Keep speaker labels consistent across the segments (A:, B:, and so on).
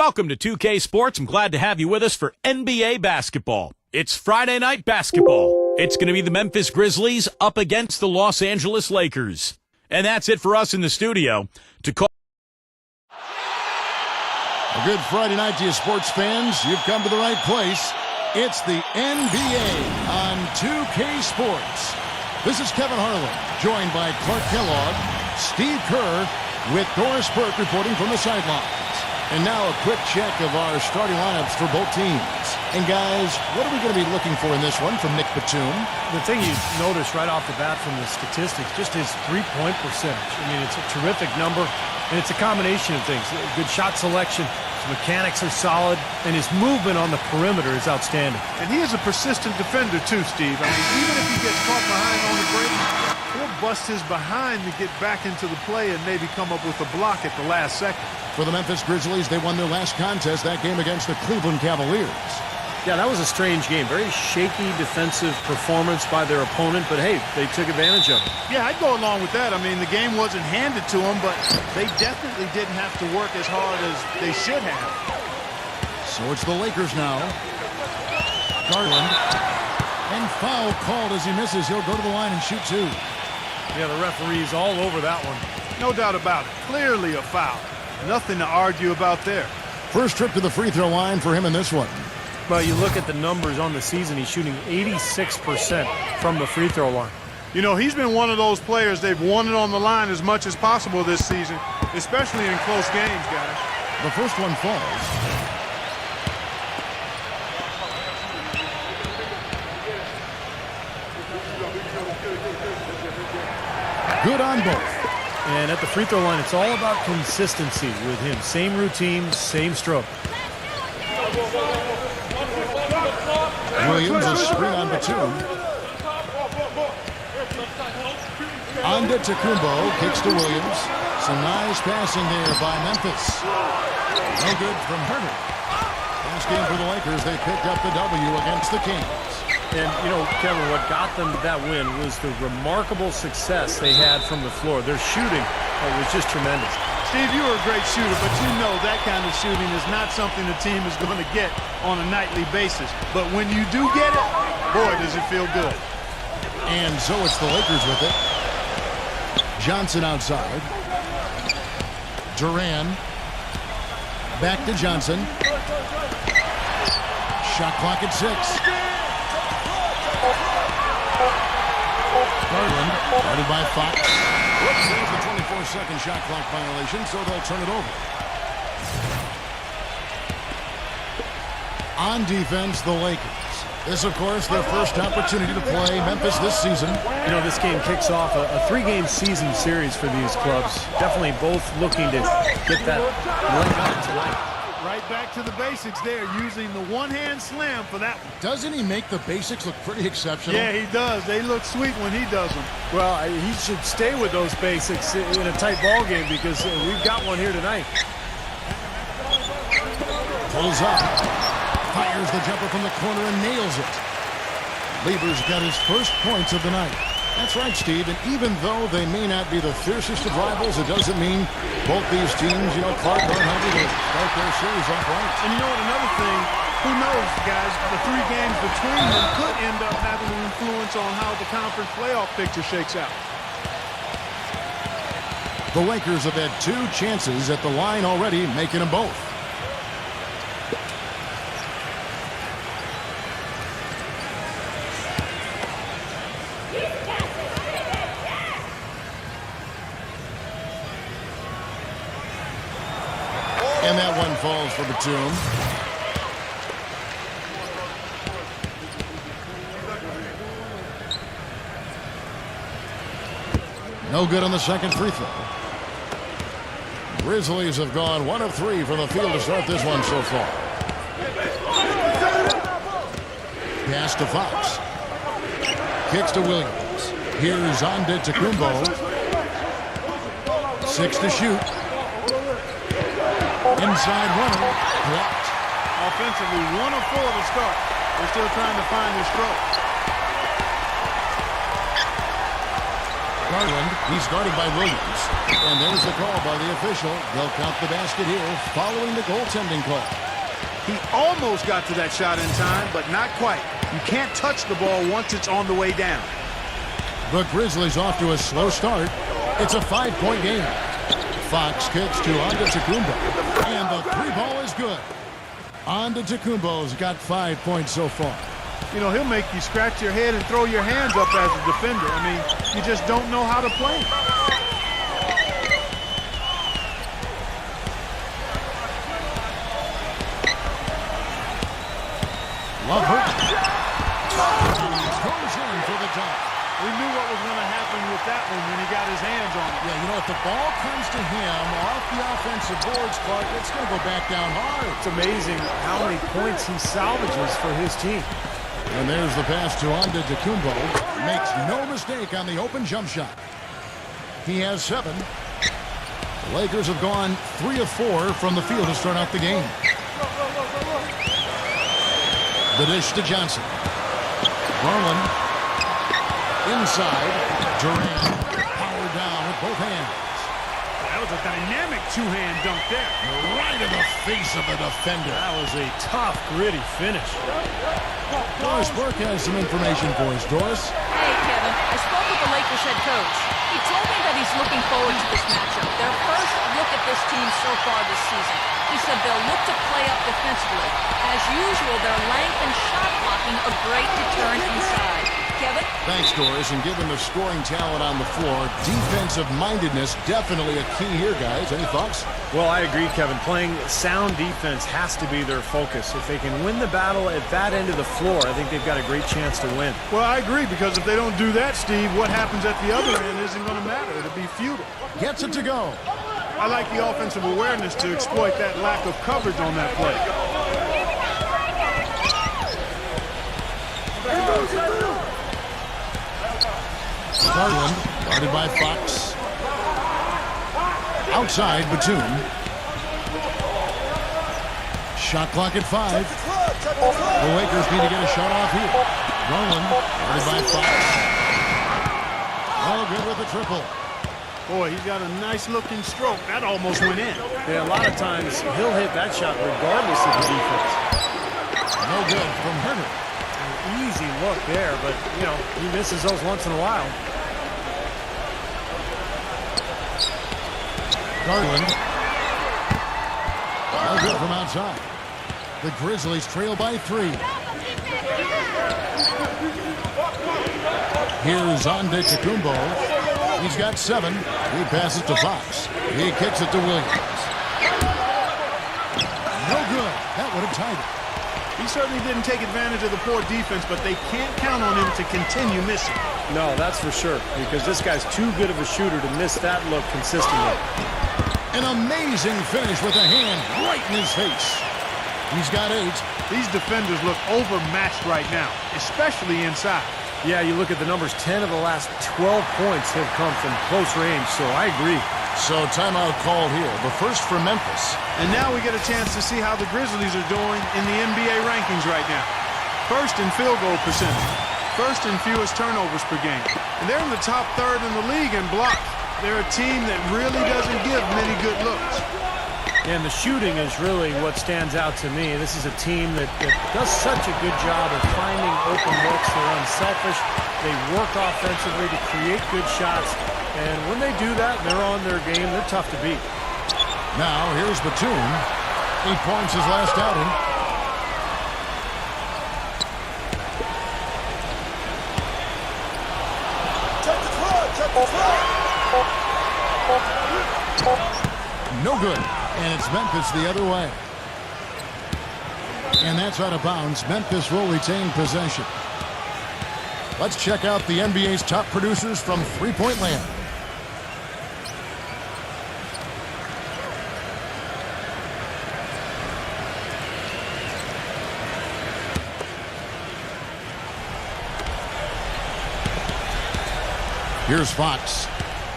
A: Welcome to 2K Sports. I'm glad to have you with us for NBA basketball. It's Friday night basketball. It's going to be the Memphis Grizzlies up against the Los Angeles Lakers. And that's it for us in the studio. To call
B: A good Friday night to you sports fans. You've come to the right place. It's the NBA on 2K Sports. This is Kevin Harlan, joined by Clark Kellogg, Steve Kerr, with Doris Burke reporting from the sidelines. And now a quick check of our starting lineups for both teams. And guys, what are we going to be looking for in this one from Nick Batum?
C: The thing you notice right off the bat from the statistics, just his three-point percentage. I mean, it's a terrific number, and it's a combination of things. Good shot selection, his mechanics are solid, and his movement on the perimeter is outstanding.
D: And he is a persistent defender too, Steve. I mean, even if he gets caught behind on the break, he'll bust his behind to get back into the play and maybe come up with a block at the last second.
B: For the Memphis Grizzlies, they won their last contest, that game against the Cleveland Cavaliers.
C: Yeah, that was a strange game. Very shaky defensive performance by their opponent, but hey, they took advantage of it.
D: Yeah, I'd go along with that. I mean, the game wasn't handed to them, but they definitely didn't have to work as hard as they should have.
B: So it's the Lakers now. Garland. And foul called as he misses. He'll go to the line and shoot two.
C: Yeah, the referee's all over that one.
D: No doubt about it. Clearly a foul. Nothing to argue about there.
B: First trip to the free throw line for him in this one.
C: Well, you look at the numbers on the season, he's shooting 86% from the free throw line.
D: You know, he's been one of those players, they've won it on the line as much as possible this season, especially in close games, guys.
B: The first one falls. Good on both.
C: And at the free throw line, it's all about consistency with him. Same routine, same stroke.
B: Williams a screen on Batum. Antetokounmpo kicks to Williams. Some nice passing there by Memphis. No good from Herter. Last game for the Lakers, they picked up the W against the Kings.
C: And, you know, Kevin, what got them that win was the remarkable success they had from the floor. Their shooting was just tremendous.
D: Steve, you were a great shooter, but you know that kind of shooting is not something the team is going to get on a nightly basis. But when you do get it, boy, does it feel good.
B: And so it's the Lakers with it. Johnson outside. Duran. Back to Johnson. Shot clock at 6. Garland, guarded by Fox. Whoops, there's the 24-second shot clock violation, so they'll turn it over. On defense, the Lakers. This, of course, their first opportunity to play Memphis this season.
C: You know, this game kicks off a three-game season series for these clubs. Definitely both looking to get that leg up tonight.
D: Right back to the basics there, using the one-hand slam for that one.
B: Doesn't he make the basics look pretty exceptional?
D: Yeah, he does. They look sweet when he does them.
C: Well, he should stay with those basics in a tight ball game because we've got one here tonight.
B: Pulls up. Fires the jumper from the corner and nails it. Lieber's got his first points of the night. That's right, Steve. And even though they may not be the fiercest of rivals, it doesn't mean both these teams, you know, Clark are hungry to start their series off right.
D: And you know what? Another thing, who knows, guys, the 3 games between them could end up having an influence on how the conference playoff picture shakes out.
B: The Lakers have had 2 chances at the line already, making them both. And that one falls for Batum. No good on the second free throw. Grizzlies have gone 1 of 3 from the field to start this one so far. Pass to Fox. Kicks to Williams. Here's Antetokounmpo. 6 to shoot. Inside runner, blocked.
D: Offensively, 1 of 4 to start. They're still trying to find their stroke.
B: Garland, he's guarded by Williams. And there's the call by the official. They'll count the basket here following the goaltending call.
D: He almost got to that shot in time, but not quite. You can't touch the ball once it's on the way down.
B: The Grizzlies off to a slow start. It's a 5-point game. Fox kicks to Antetokounmpo. And the three ball is good. Antetokounmpo's got 5 points so far.
D: You know, he'll make you scratch your head and throw your hands up as a defender. I mean, you just don't know how to play.
B: Love goes in for the dunk.
D: We knew what was going to happen with that one when he got his hands on it.
B: Yeah, you know, if the ball comes to him off the offensive boards, Clark, it's going to go back down hard.
C: It's amazing how many points he salvages for his team.
B: And there's the pass to Antetokounmpo. Makes no mistake on the open jump shot. He has 7. The Lakers have gone 3 of 4 from the field to start out the game. The dish to Johnson. Garland. Inside. Durant. Power down with both hands.
D: That was a dynamic two-hand dunk there.
B: Right in the face of the defender.
C: That was a tough, gritty finish.
B: Doris Burke has some information for us. Doris?
E: Hey, Kevin. I spoke with the Lakers head coach. He told me that he's looking forward to this matchup. Their first look at this team so far this season. He said they'll look to play up defensively. As usual, their length and shot blocking a great deterrent inside. Kevin?
B: Thanks, Doris. And given the scoring talent on the floor, defensive-mindedness definitely a key here, guys. Any thoughts?
C: Well, I agree, Kevin. Playing sound defense has to be their focus. If they can win the battle at that end of the floor, I think they've got a great chance to win.
D: Well, I agree, because if they don't do that, Steve, what happens at the other end isn't going to matter. It'll be futile.
B: Gets it to go.
D: I like the offensive awareness to exploit that lack of coverage on that play.
B: Garland, guarded by Fox. Outside, Batum. Shot clock at 5. The Lakers need to get a shot off here. Garland, guarded by Fox. All good with the triple.
D: Boy, he's got a nice-looking stroke. That almost went in.
C: Yeah, a lot of times he'll hit that shot regardless of the defense.
B: No good from Herter.
C: An easy look there, but, you know, he misses those once in a while.
B: Garland. No good from outside. The Grizzlies trail by 3. Here's Antetokounmpo. He's got 7. He passes to Fox. He kicks it to Williams. No good. That would have tied it.
D: He certainly didn't take advantage of the poor defense, but they can't count on him to continue missing.
C: No, that's for sure, because this guy's too good of a shooter to miss that look consistently.
B: An amazing finish with a hand right in his face. He's got 8.
D: These defenders look overmatched right now, especially inside.
C: Yeah, you look at the numbers, 10 of the last 12 points have come from close range, so I agree.
B: So timeout called here, the first for Memphis.
D: And now we get a chance to see how the Grizzlies are doing in the NBA rankings right now. First in field goal percentage. First in fewest turnovers per game. And they're in the top 3rd in the league in blocks. They're a team that really doesn't give many good looks.
C: And the shooting is really what stands out to me. This is a team that does such a good job of finding open looks. They're unselfish. They work offensively to create good shots. And when they do that, they're on their game. They're tough to beat.
B: Now here's Batum. 8 points his last outing. No good. And it's Memphis the other way. And that's out of bounds. Memphis will retain possession. Let's check out the NBA's top producers from three-point land. Here's Fox.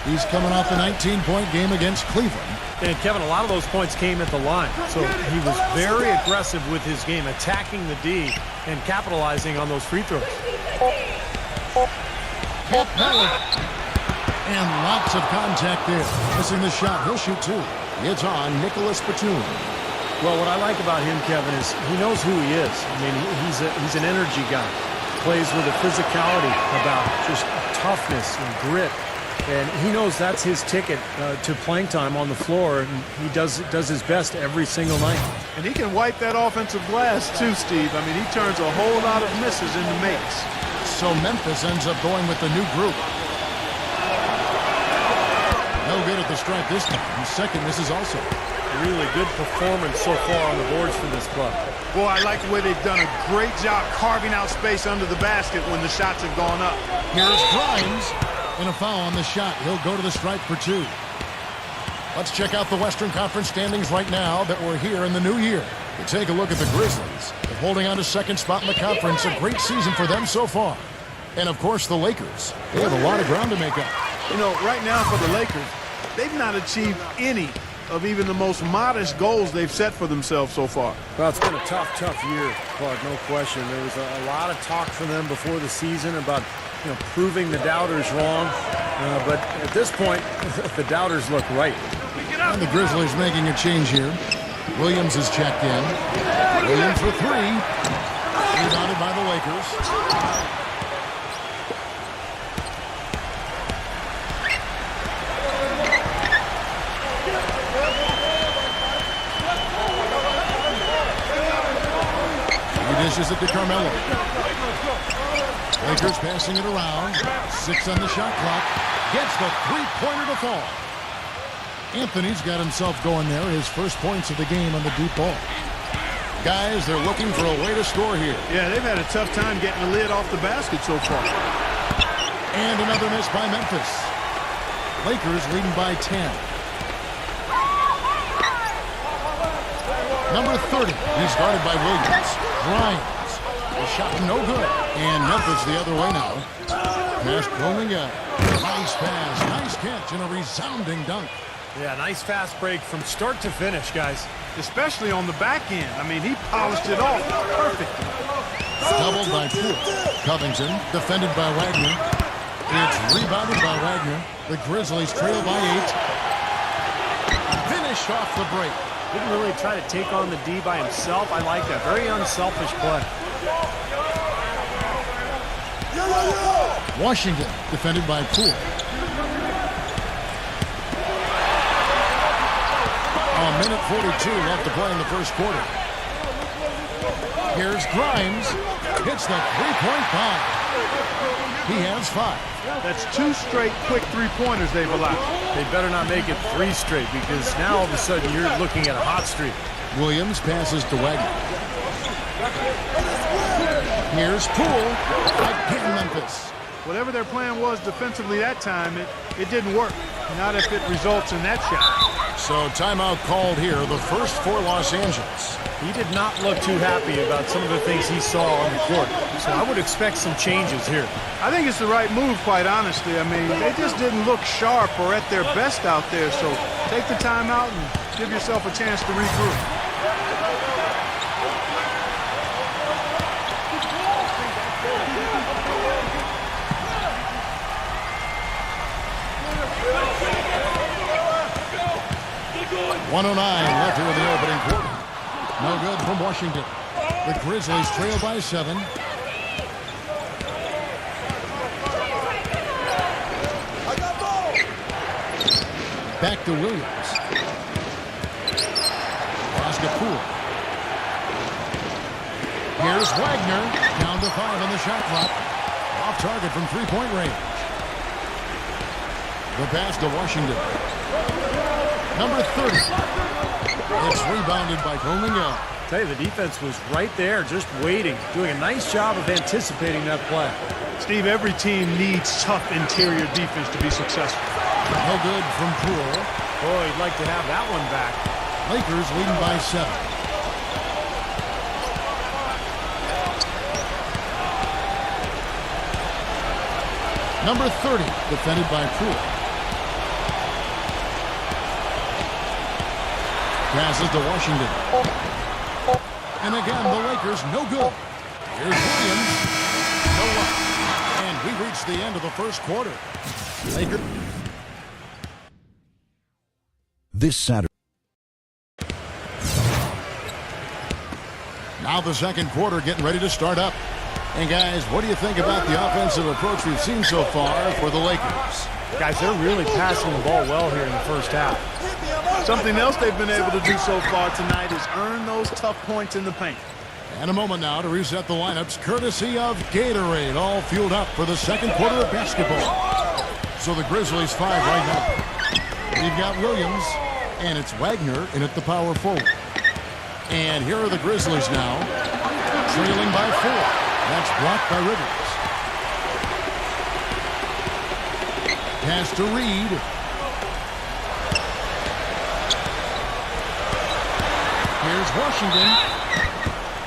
B: He's coming off a 19-point game against Cleveland.
C: And Kevin, a lot of those points came at the line. So he was very aggressive with his game, attacking the D and capitalizing on those free throws.
B: And lots of contact there. Missing the shot. He'll shoot two. It's on Nicholas Batum.
C: Well, what I like about him, Kevin, is he knows who he is. I mean, he's an energy guy. Plays with a physicality about just toughness and grit. And he knows that's his ticket to playing time on the floor, and he does his best every single night.
D: And he can wipe that offensive glass too, Steve. I mean, he turns a whole lot of misses into makes.
B: So Memphis ends up going with the new group. No good at the stripe this time. Second misses also.
C: Really good performance so far on the boards for this club.
D: Boy, I like the way they've done a great job carving out space under the basket when the shots have gone up.
B: Here's Grimes. And a foul on the shot. He'll go to the stripe for two. Let's check out the Western Conference standings right now that we're here in the new year. We take a look at the Grizzlies. They're holding on to second spot in the conference. A great season for them so far. And, of course, the Lakers. They have a lot of ground to make up.
D: You know, right now for the Lakers, they've not achieved any of even the most modest goals they've set for themselves so far.
C: Well, it's been a tough year, Clark, no question. There was a lot of talk from them before the season about proving the doubters wrong. But at this point, the doubters look right.
B: And the Grizzlies making a change here. Williams is checked in. Williams for three. Rebounded by the Lakers. He dishes it to Carmelo. Lakers passing it around. 6 on the shot clock. Gets the three-pointer to fall. Anthony's got himself going there. His first points of the game on the deep ball. Guys, they're looking for a way to score here.
D: Yeah, they've had a tough time getting the lid off the basket so far.
B: And another miss by Memphis. Lakers leading by 10. Number 30. He's guarded by Williams. Grimes. The shot no good. And Memphis the other way now. Pass rolling up. Nice pass. Nice catch and a resounding dunk.
C: Yeah, nice fast break from start to finish, guys.
D: Especially on the back end. I mean, he polished it off perfectly.
B: Doubled by Poole. Covington defended by Wagner. It's rebounded by Wagner. The Grizzlies trail by 8. Finished off the break.
C: Didn't really try to take on the D by himself. I like that. Very unselfish play.
B: Washington defended by Poole. A minute 42 left to play in the first quarter. Here's Grimes. Hits the three-point bomb. He has 5.
D: That's 2 straight quick three-pointers they've allowed.
C: They better not make it 3 straight, because now all of a sudden you're looking at a hot streak.
B: Williams passes to Wagner. Here's Poole. Again, Memphis.
D: Whatever their plan was defensively that time, it didn't work. Not if it results in that shot.
B: So timeout called here, the first for Los Angeles.
C: He did not look too happy about some of the things he saw on the court. So I would expect some changes here.
D: I think it's the right move, quite honestly. I mean, they just didn't look sharp or at their best out there. So take the timeout and give yourself a chance to regroup.
B: .109 left here in the opening quarter. No good from Washington. The Grizzlies trail by 7. Back to Williams. Pass to Poole. Here's Wagner. Down to 5 on the shot clock. Off target from three-point range. The pass to Washington. Number 30. It's rebounded by Coleman Young.
C: Tell you, the defense was right there, just waiting, doing a nice job of anticipating that play.
D: Steve, every team needs tough interior defense to be successful.
B: No good from Poole.
C: Boy, he'd like to have that one back.
B: Lakers leading by 7. Number 30, defended by Poole. Passes to Washington. And again, the Lakers no good. Here's Williams. No luck. And we reach the end of the first quarter. Lakers.
F: This Saturday.
B: Now the second quarter getting ready to start up. And guys, what do you think about the offensive approach we've seen so far for the Lakers?
C: Guys, they're really passing the ball well here in the first half.
D: Something else they've been able to do so far tonight is earn those tough points in the paint.
B: And a moment now to reset the lineups, courtesy of Gatorade, all fueled up for the second quarter of basketball. So the Grizzlies 5 right now. We've got Williams, and it's Wagner in at the power forward. And here are the Grizzlies now, trailing by 4. That's blocked by Rivers. Pass to Reed. Here's Washington.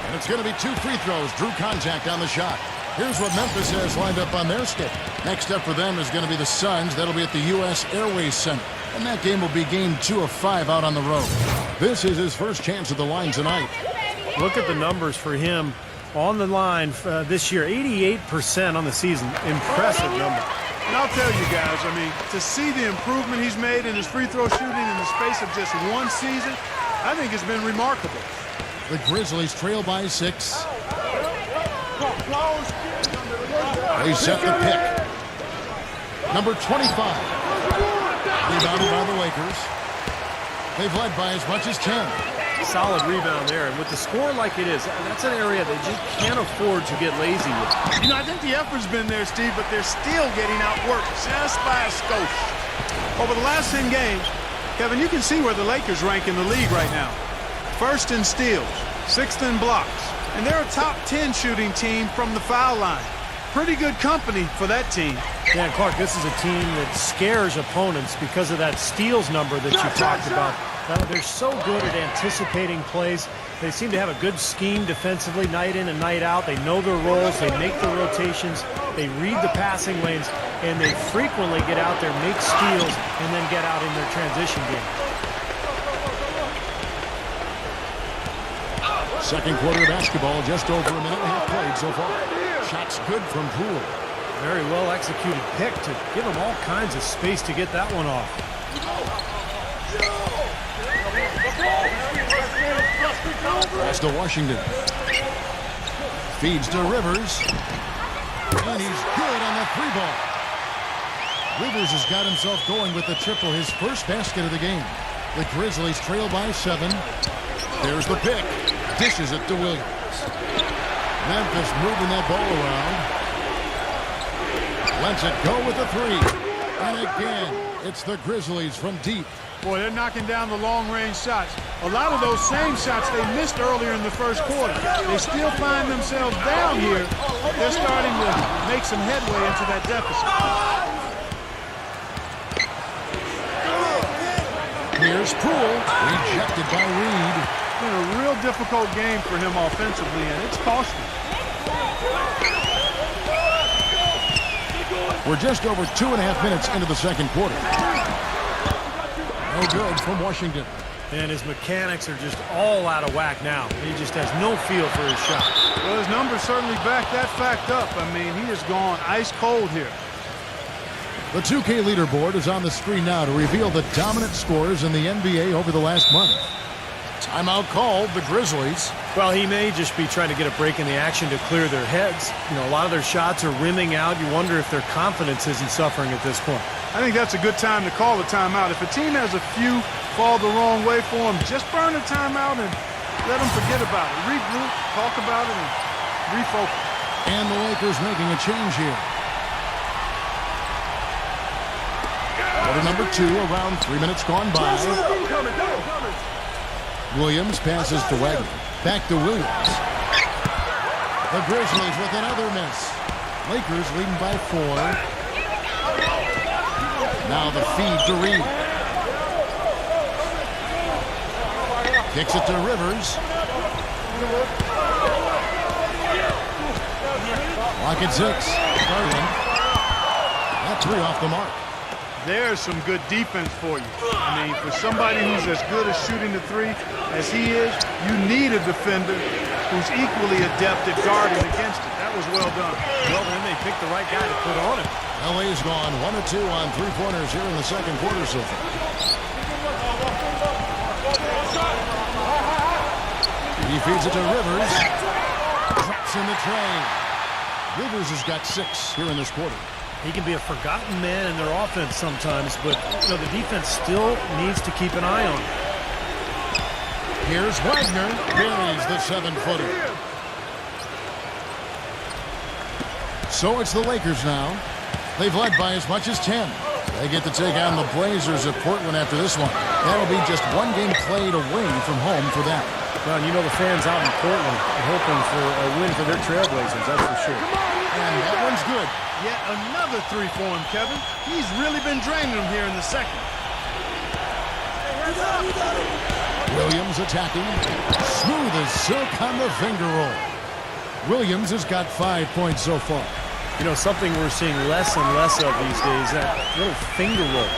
B: And it's going to be 2 free throws. Drew contact on the shot. Here's what Memphis has lined up on their schedule. Next up for them is going to be the Suns. That'll be at the U.S. Airways Center. And that game will be game 2 of 5 out on the road. This is his first chance at the line tonight.
C: Look at the numbers for him on the line this year. 88% on the season. Impressive number.
D: And I'll tell you guys, I mean, to see the improvement he's made in his free throw shooting in the space of just one season, I think it's been remarkable.
B: The Grizzlies trail by 6. They set the pick. Number 25. Rebounded by the Lakers. They've led by as much as 10.
C: Solid rebound there. And with the score like it is, that's an area they just can't afford to get lazy with.
D: You know, I think the effort's been there, Steve, but they're still getting outworked just by a skosh. Over the last 10 games, Kevin, you can see where the Lakers rank in the league right now. First in steals, 6th in blocks, and they're a top 10 shooting team from the foul line. Pretty good company for that team.
C: Yeah, and Clark, this is a team that scares opponents because of that steals number that you talked about. They're so good at anticipating plays. They seem to have a good scheme defensively night in and night out. They know their roles. They make the rotations. They read the passing lanes, and they frequently get out there, make steals, and then get out in their transition game.
B: Second quarter of basketball, just over a minute and a half played so far. Shots good from Poole.
C: Very well executed pick to give them all kinds of space to get that one off.
B: Pass to Washington. Feeds to Rivers. And he's good on the 3-ball. Rivers has got himself going with the triple, his first basket of the game. The Grizzlies trail by 7. There's the pick. Dishes it to Williams. Memphis moving that ball around. Lets it go with the 3. And again, it's the Grizzlies from deep.
D: Boy, they're knocking down the long-range shots. A lot of those same shots they missed earlier in the first quarter. They still find themselves down here. They're starting to make some headway into that deficit.
B: Here's Poole, rejected by Reed.
D: It's been a real difficult game for him offensively, and it's costly.
B: We're just over 2.5 minutes into the second quarter. No good from Washington.
C: And his mechanics are just all out of whack now. He just has no feel for his shot.
D: Well, his numbers certainly back that fact up. I mean, he has gone ice cold here.
B: The 2K leaderboard is on the screen now to reveal the dominant scores in the NBA over the last month. Timeout called, the Grizzlies.
C: Well, he may just be trying to get a break in the action to clear their heads. You know, a lot of their shots are rimming out. You wonder if their confidence isn't suffering at this point.
D: I think that's a good time to call a timeout. If a team has a few fall the wrong way for them, just burn a timeout and let them forget about it. Regroup, talk about it, and refocus.
B: And the Lakers making a change here. Quarter number 2, around 3 minutes gone by. Williams passes to Wagner. Back to Williams. The Grizzlies with another miss. Lakers leading by 4. Now the feed to Reed. Kicks it to Rivers. Clock at 6. Garland. That 3 off the mark.
D: There's some good defense for you. I mean, for somebody who's as good at shooting the 3 as he is, you need a defender who's equally adept at guarding against it. That was well done.
C: Well, then they picked the right guy to put on him.
B: LA's gone 1 of 2 on three-pointers here in the second quarter so far. He feeds it to Rivers. Drops in the tray. Rivers has got 6 here in this quarter.
C: He can be a forgotten man in their offense sometimes, but the defense still needs to keep an eye on him.
B: Here's Wagner. Buries the 7-footer. So it's the Lakers now. They've led by as much as 10. They get to take on the Blazers of Portland after this one. That'll be just one game played away from home for them.
C: Well, you know the fans out in Portland are hoping for a win for their Trailblazers, that's for sure.
B: And that one's good.
D: Yet another 3 for him, Kevin. He's really been draining them here in the second.
B: Williams attacking. Smooth as silk on the finger roll. Williams has got 5 points so far.
C: You know, something we're seeing less and less of these days, that little finger roll.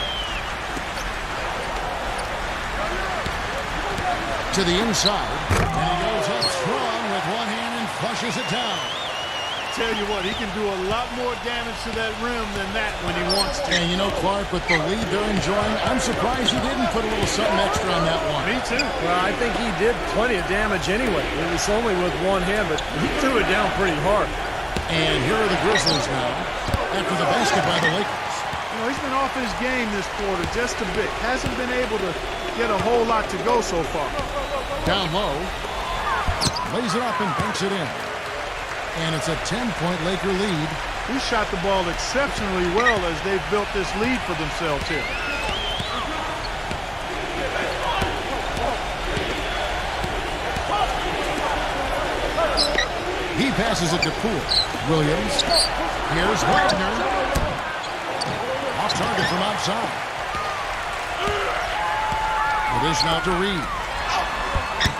B: To the inside. And he goes up strong with one hand and flushes it down.
D: Tell you what, he can do a lot more damage to that rim than that when he wants to.
B: And you know, Clark, with the lead they're enjoying, I'm surprised he didn't put a little something extra on that one.
D: Me too.
C: Well, I think he did plenty of damage anyway. It was only with one hand, but he threw it down pretty hard.
B: And here are the Grizzlies now after the basket by the Lakers.
D: You know, he's been off his game this quarter just a bit. Hasn't been able to get a whole lot to go so far.
B: Down low. Lays it up and banks it in. And it's a 10-point Laker lead.
D: He shot the ball exceptionally well as they've built this lead for themselves here.
B: He passes it to Poole. Williams. Here's Wagner. Off target from outside. It is now to Reed.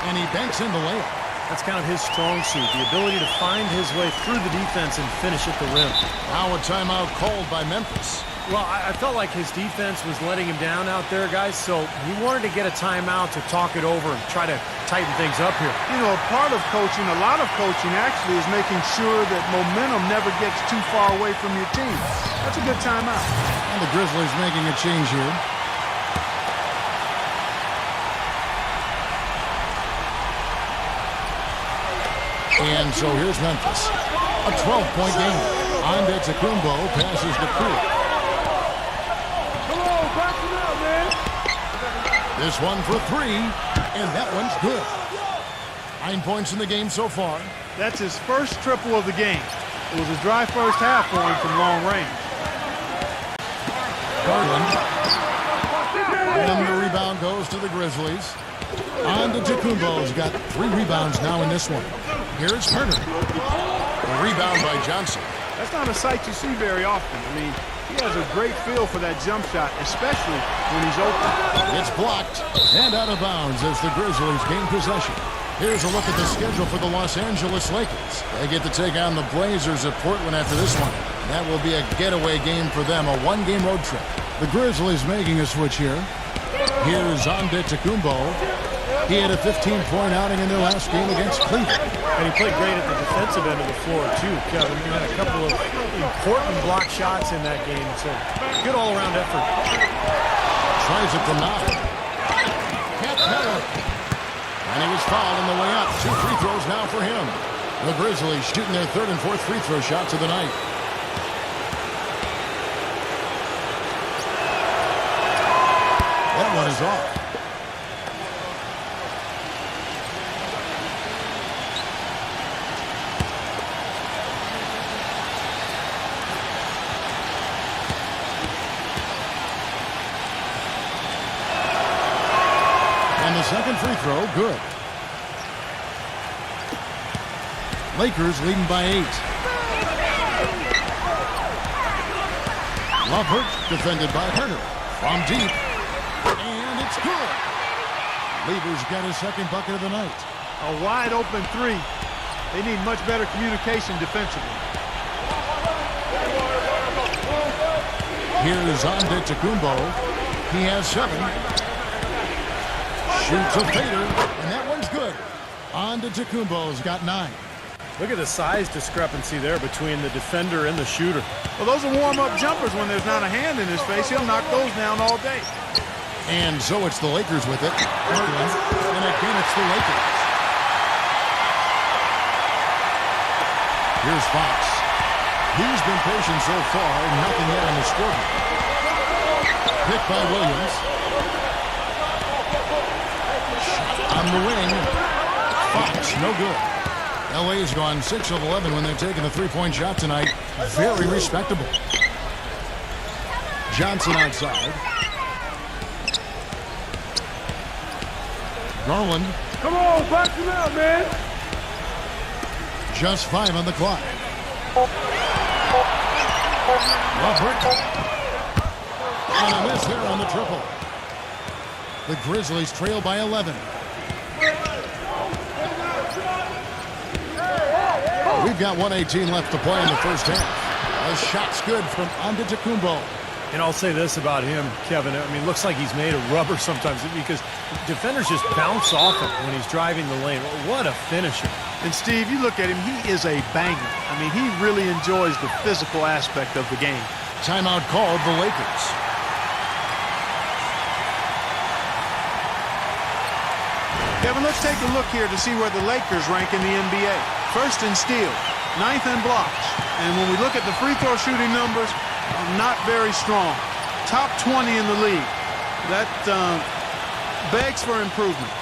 B: And he banks in the layup.
C: That's kind of his strong suit, the ability to find his way through the defense and finish at the rim.
B: Now a timeout called by Memphis.
C: Well, I felt like his defense was letting him down out there, guys, so he wanted to get a timeout to talk it over and try to tighten things up here.
D: You know, a part of coaching, a lot of coaching actually, is making sure that momentum never gets too far away from your team. That's a good timeout.
B: And the Grizzlies making a change here. And so here's Memphis. A 12-point game. Antetokounmpo passes to Poole.
D: Come on, back him out, man.
B: This one for 3, and that one's good. 9 points in the game so far.
D: That's his first triple of the game. It was a dry first half for him from long range.
B: Garland. And the rebound goes to the Grizzlies. Antetokounmpo's got 3 rebounds now in this one. Here's Turner. A rebound by Johnson.
D: That's not a sight you see very often. I mean, he has a great feel for that jump shot, especially when he's open.
B: It's blocked and out of bounds as the Grizzlies gain possession. Here's a look at the schedule for the Los Angeles Lakers. They get to take on the Blazers of Portland after this one. That will be a getaway game for them, a 1-game road trip. The Grizzlies making a switch here. Here's Antetokounmpo. He had a 15-point outing in their last game against Cleveland.
C: And he played great at the defensive end of the floor, too, Kevin. He had a couple of important block shots in that game, so good all-around effort.
B: Tries it from 9. Cat Miller. And he was fouled on the way up. 2 free throws now for him. The Grizzlies shooting their 3rd and 4th free throw shots of the night. That one is off. And the second free throw, good. Lakers leading by 8. Lovert defended by Turner. From deep. And it's good. Lever's got his second bucket of the night.
D: A wide open 3. They need much better communication defensively.
B: Here's Antetokounmpo. He has 7. Shoots a fader, and that one's good. Antetokounmpo's got 9.
C: Look at the size discrepancy there between the defender and the shooter.
D: Well, those are warm-up jumpers. When there's not a hand in his face, he'll knock those down all day.
B: And so it's the Lakers with it. And again, it's the Lakers. Here's Fox. He's been patient so far. Nothing yet on the scoreboard. Picked by Williams. Shot on the wing. Fox, no good. LA's gone 6 of 11 when they've taken the three-point shot tonight. Very respectable. Johnson outside. Garland.
C: Come on, box him out, man.
B: Just 5 on the clock. Robert. And a miss there on the triple. The Grizzlies trail by 11. We've got 1:18 left to play in the first half. A shot's good from Antetokounmpo.
C: And I'll say this about him, Kevin. I mean, it looks like he's made of rubber sometimes because defenders just bounce off him when he's driving the lane. What a finisher.
D: And, Steve, you look at him, he is a banger. I mean, he really enjoys the physical aspect of the game.
B: Timeout called the Lakers.
D: Kevin, let's take a look here to see where the Lakers rank in the NBA. First in steals, 9th in blocks. And when we look at the free throw shooting numbers, not very strong. Top 20 in the league. That begs for improvement.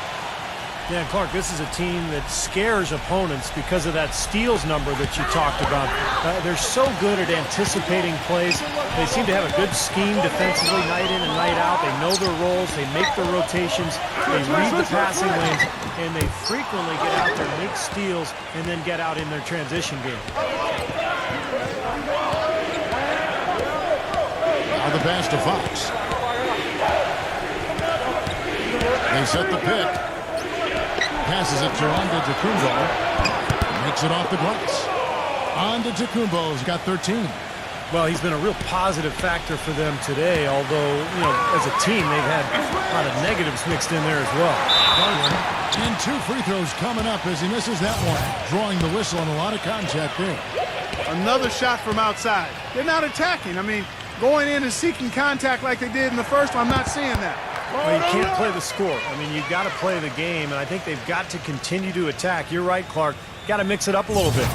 C: Yeah, Clark, this is a team that scares opponents because of that steals number that you talked about. They're so good at anticipating plays. They seem to have a good scheme defensively night in and night out. They know their roles. They make their rotations. They read the passing lanes. And they frequently get out there, make steals, and then get out in their transition game.
B: Now the pass to Fox. They set the pick. Passes it to Antetokounmpo. Makes it off the glass. Antetokounmpo's got 13.
C: Well, he's been a real positive factor for them today, although, you know, as a team, they've had a lot of negatives mixed in there as well.
B: And 2 free throws coming up as he misses that one. Drawing the whistle and a lot of contact there.
D: Another shot from outside. They're not attacking. I mean, going in and seeking contact like they did in the first one, I'm not seeing that.
C: Well, you can't play the score. I mean, you've got to play the game, and I think they've got to continue to attack. You're right, Clark. Got to mix it up a little bit.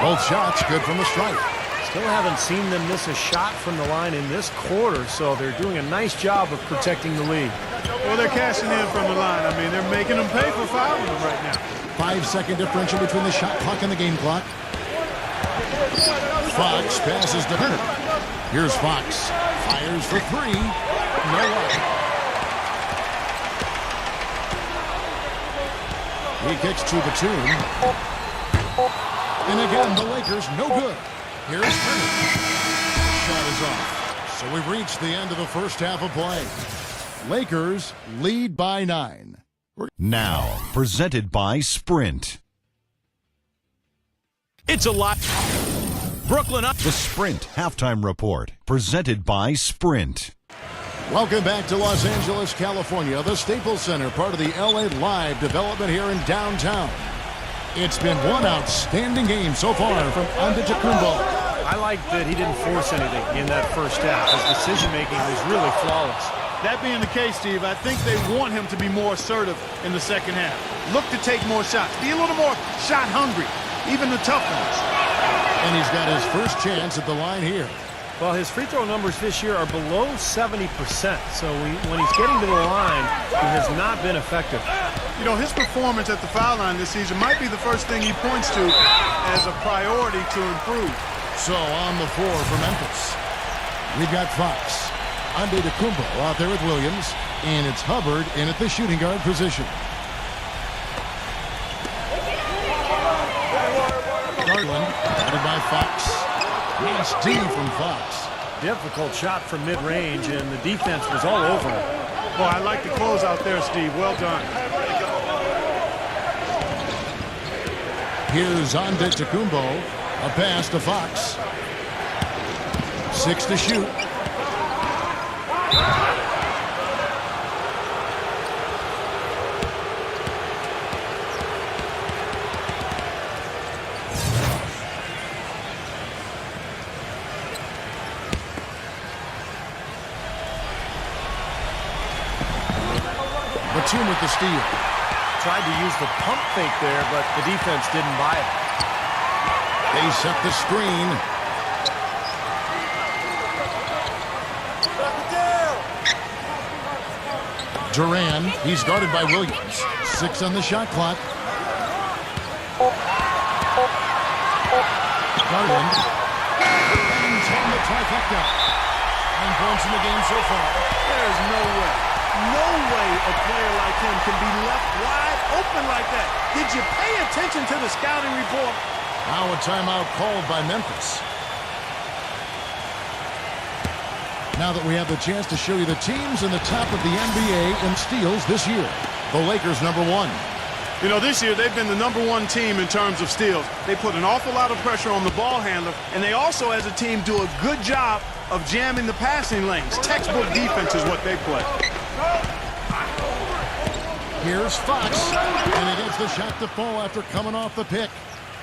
B: Both shots good from the stripe.
C: Still haven't seen them miss a shot from the line in this quarter, so they're doing a nice job of protecting the lead.
D: Well, they're cashing in from the line. I mean, they're making them pay for fouling them right now.
B: 5-second differential between the shot clock and the game clock. Fox passes to Hurt. Here's Fox. Fires for 3. No luck. He kicks to the tune. And again, the Lakers no good. Here's Hurt. Shot is off. So we've reached the end of the first half of play. Lakers lead by 9.
F: Now, presented by Sprint.
A: It's a lot. Brooklyn up.
F: The Sprint Halftime Report, presented by Sprint.
B: Welcome back to Los Angeles, California, the Staples Center, part of the LA Live development here in downtown. It's been one outstanding game so far from Antetokounmpo.
C: I like that he didn't force anything in that first half. His decision-making was really flawless.
D: That being the case, Steve, I think they want him to be more assertive in the second half. Look to take more shots. Be a little more shot hungry, even the tough ones.
B: And he's got his first chance at the line here.
C: Well, his free throw numbers this year are below 70%, so when he's getting to the line, he has not been effective.
D: You know, his performance at the foul line this season might be the first thing he points to as a priority to improve.
B: So on the floor for Memphis, we've got Fox. Antetokounmpo out there with Williams, and it's Hubbard in at the shooting guard position. Garland, guarded by Fox. Nice D from Fox.
C: Difficult shot from mid-range, and the defense was all over him.
D: Boy, I like the close out there, Steve. Well done.
B: Here's Antetokounmpo. A pass to Fox. 6 to shoot. Batum with the steal.
C: Tried to use the pump fake there, but the defense didn't buy it.
B: They set the screen. Duran, he's guarded by Williams. 6 on the shot clock. Garland. And on the trifecta. 9 points in the game so far.
D: There's no way a player like him can be left wide open like that. Did you pay attention to the scouting report?
B: Now a timeout called by Memphis. Now that we have the chance to show you the teams in the top of the NBA in steals this year. The Lakers #1.
D: You know, this year they've been the #1 team in terms of steals. They put an awful lot of pressure on the ball handler, and they also, as a team, do a good job of jamming the passing lanes. Textbook defense is what they play.
B: Here's Fox, and he gets the shot to fall after coming off the pick.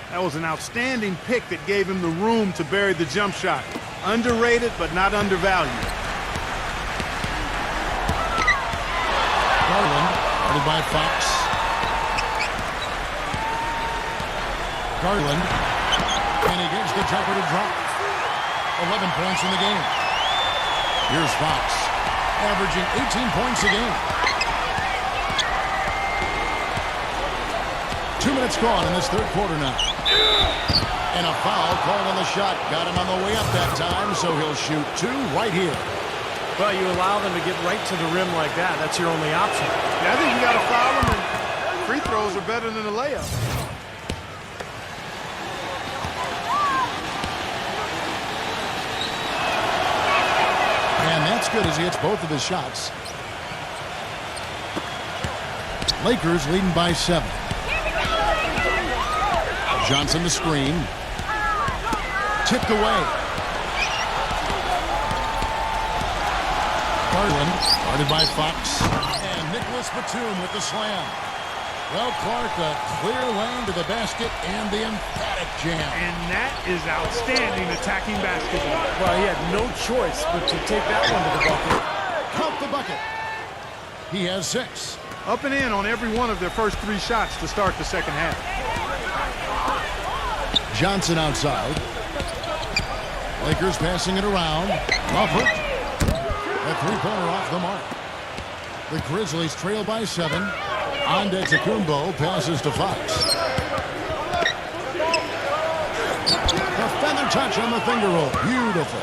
D: That was an outstanding pick that gave him the room to bury the jump shot. Underrated, but not undervalued.
B: Garland, guarded by Fox. Garland, and he gets the jumper to drop. 11 points in the game. Here's Fox, averaging 18 points a game. 2 minutes gone in this third quarter now. And a foul called on the shot. Got him on the way up that time, so he'll shoot 2 right here.
C: Well, you allow them to get right to the rim like that. That's your only option.
D: Yeah, I think you got to foul them, and free throws are better than a layup.
B: And that's good as he hits both of his shots. Lakers leading by 7. Johnson to screen. Tipped away. Garland, guarded by Fox. And Nicholas Batum with the slam. Well, Clark, a clear lane to the basket and the emphatic jam.
D: And that is outstanding attacking basketball.
C: Well, he had no choice but to take that one to the bucket.
B: Count the bucket. He has 6.
D: Up and in on every one of their first 3 shots to start the second half.
B: Johnson outside. Lakers passing it around. Lovert. A 3-pointer off the mark. The Grizzlies trail by 7. Antetokounmpo passes to Fox. The feather touch on the finger roll. Beautiful.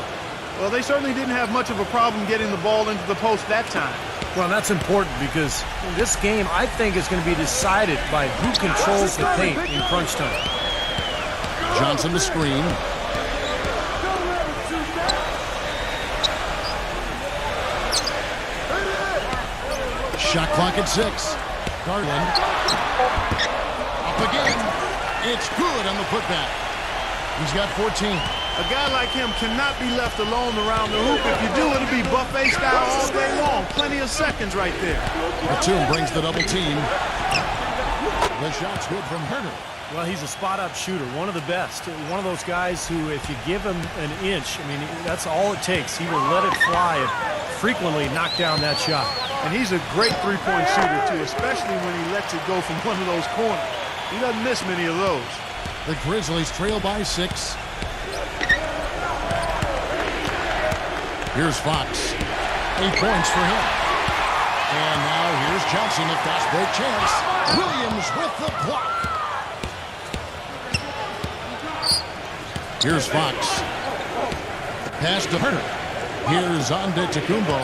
D: Well, they certainly didn't have much of a problem getting the ball into the post that time.
C: Well, that's important because this game, I think, is going to be decided by who controls the paint in crunch time.
B: Johnson to screen. Shot clock at 6. Garland. Up again. It's good on the putback. He's got 14.
D: A guy like him cannot be left alone around the hoop. If you do, it'll be buffet style all day long. Plenty of seconds right there.
B: Batum brings the double team. The shot's good from Herter.
C: Well, he's a spot-up shooter, one of the best. One of those guys who, if you give him an inch, I mean, that's all it takes. He will let it fly and frequently knock down that shot.
D: And he's a great three-point shooter, too, especially when he lets it go from one of those corners. He doesn't miss many of those.
B: The Grizzlies trail by 6. Here's Fox. 8 points for him. And now here's Johnson, a fast break chance. Williams with the block. Here's Fox. Pass to Herter. Here's Antetokounmpo.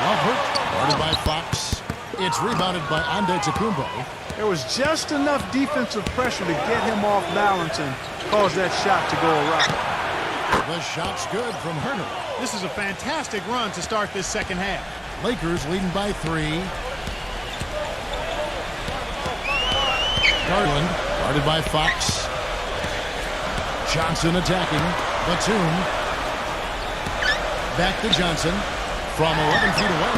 B: Lovert, guarded by Fox. It's rebounded by Antetokounmpo.
D: There was just enough defensive pressure to get him off balance and cause that shot to go awry.
B: The shot's good from Herter.
D: This is a fantastic run to start this second half.
B: Lakers leading by 3. Garland, guarded by Fox. Johnson attacking. Batum. Back to Johnson from 11 feet away.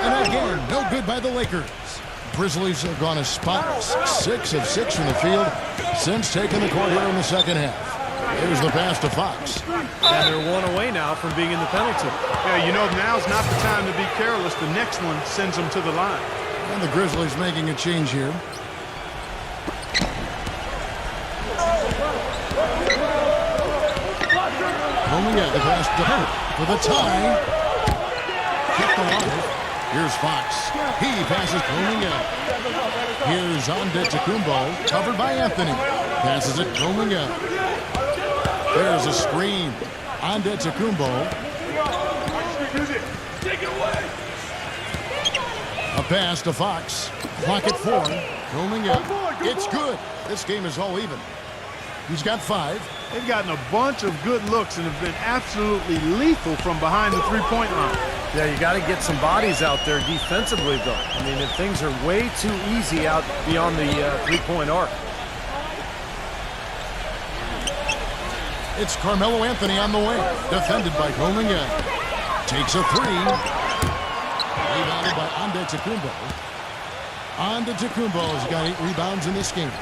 B: And again, no good by the Lakers. Grizzlies have gone a spotless 6 of 6 from the field since taking the court here in the second half. Here's the pass to Fox.
C: And they're one away now from being in the penalty.
D: Yeah, you know, now's not the time to be careless. The next one sends them to the line.
B: And the Grizzlies making a change here. Only at the pass to Hurt for the tie. Kept alive. Here's Fox. He passes Kuminga. Here's Antetokounmpo, covered by Anthony. Passes it Kuminga. There's a screen. Antetokounmpo. A pass to Fox. Clock at 4. Kuminga. It's good. This game is all even. He's got 5.
D: They've gotten a bunch of good looks and have been absolutely lethal from behind the three-point line.
C: Yeah, you got to get some bodies out there defensively, though. I mean, if things are way too easy out beyond the three-point arc.
B: It's Carmelo Anthony on the way. Defended by Kuminga. Takes a 3. Rebounded by Antetokounmpo. Antetokounmpo's got 8 rebounds in this game.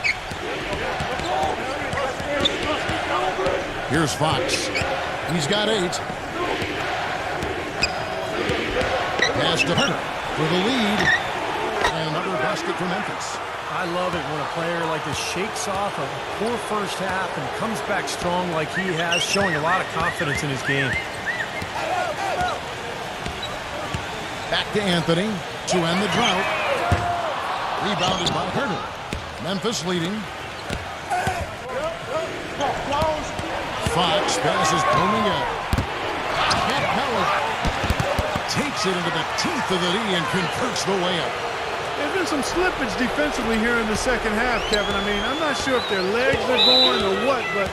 B: Here's Fox. He's got 8. Pass to Hurt for the lead. And another basket for Memphis.
C: I love it when a player like this shakes off a poor first half and comes back strong like he has, showing a lot of confidence in his game.
B: Back to Anthony to end the drought. Rebounded by Hurt. Memphis leading. Fox passes Kuminga. Capella takes it into the teeth of the knee and converts the layup.
D: There's been some slippage defensively here in the second half, Kevin. I mean, I'm not sure if their legs are going or what, but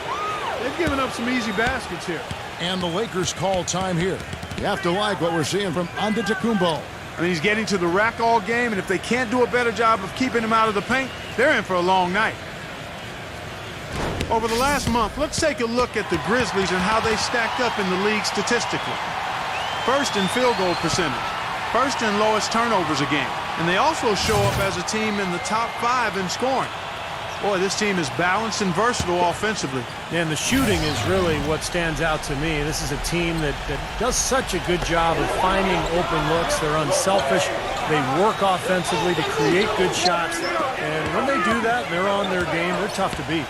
D: they've given up some easy baskets here.
B: And the Lakers call time here. You have to like what we're seeing from Antetokounmpo.
D: I mean, he's getting to the rack all game, and if they can't do a better job of keeping him out of the paint, they're in for a long night. Over the last month, let's take a look at the Grizzlies and how they stacked up in the league statistically. First in field goal percentage. First in lowest turnovers a game. And they also show up as a team in the top 5 in scoring. Boy, this team is balanced and versatile offensively.
C: And the shooting is really what stands out to me. This is a team that does such a good job of finding open looks. They're unselfish. They work offensively to create good shots. And when they do that, they're on their game. They're tough to beat.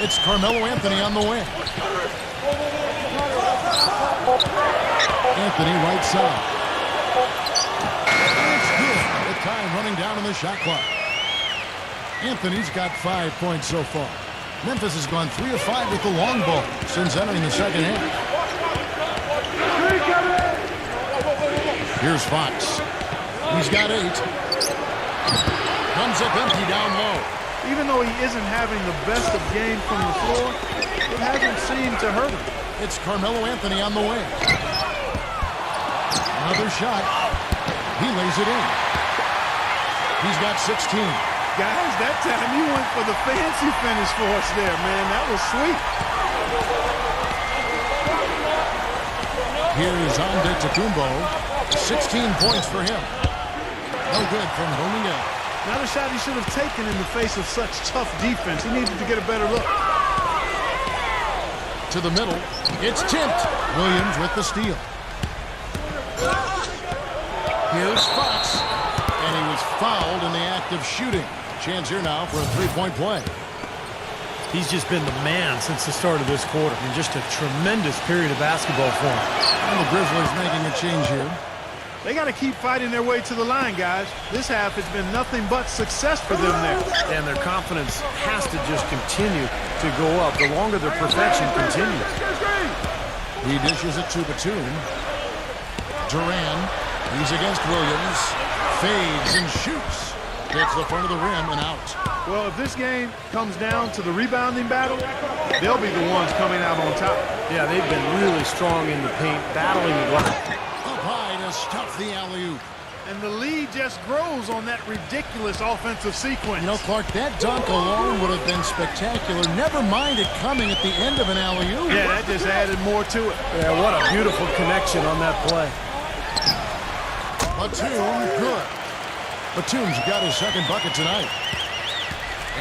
B: It's Carmelo Anthony on the wing. Anthony right side. It's good. The time running down on the shot clock. Anthony's got 5 points so far. Memphis has gone 3 of 5 with the long ball since entering the second half. Here's Fox. He's got 8. Comes up empty down low.
D: Even though he isn't having the best of games from the floor, it hasn't seemed to hurt him.
B: It's Carmelo Anthony on the wing. Another shot. He lays it in. He's got 16.
D: Guys, that time you went for the fancy finish for us there, man. That was sweet.
B: Here's Antetokounmpo. 16 points for him. No good from Kuminga.
D: Not a shot he should have taken in the face of such tough defense. He needed to get a better look.
B: To the middle. It's tipped. Williams with the steal. Here's Fox. And he was fouled in the act of shooting. Chance here now for a three-point play.
C: He's just been the man since the start of this quarter. I mean, just a tremendous period of basketball for him.
B: And the Grizzlies making a change here.
D: They got to keep fighting their way to the line, guys. This half has been nothing but success for them there.
C: And their confidence has to just continue to go up the longer their perfection continues.
B: He dishes it to Batum. Duran. He's against Williams. Fades and shoots. Hits the front of the rim and out.
D: Well, if this game comes down to the rebounding battle, they'll be the ones coming out on top.
C: Yeah, they've been really strong in the paint, battling well.
B: Up high to stuff the alley-oop.
D: And the lead just grows on that ridiculous offensive sequence.
B: You know, Clark, that dunk alone would have been spectacular. Never mind it coming at the end of an alley-oop.
D: Yeah, that just added more to it.
C: Yeah, what a beautiful connection on that play.
B: Batum, good. Batum's got his second bucket tonight.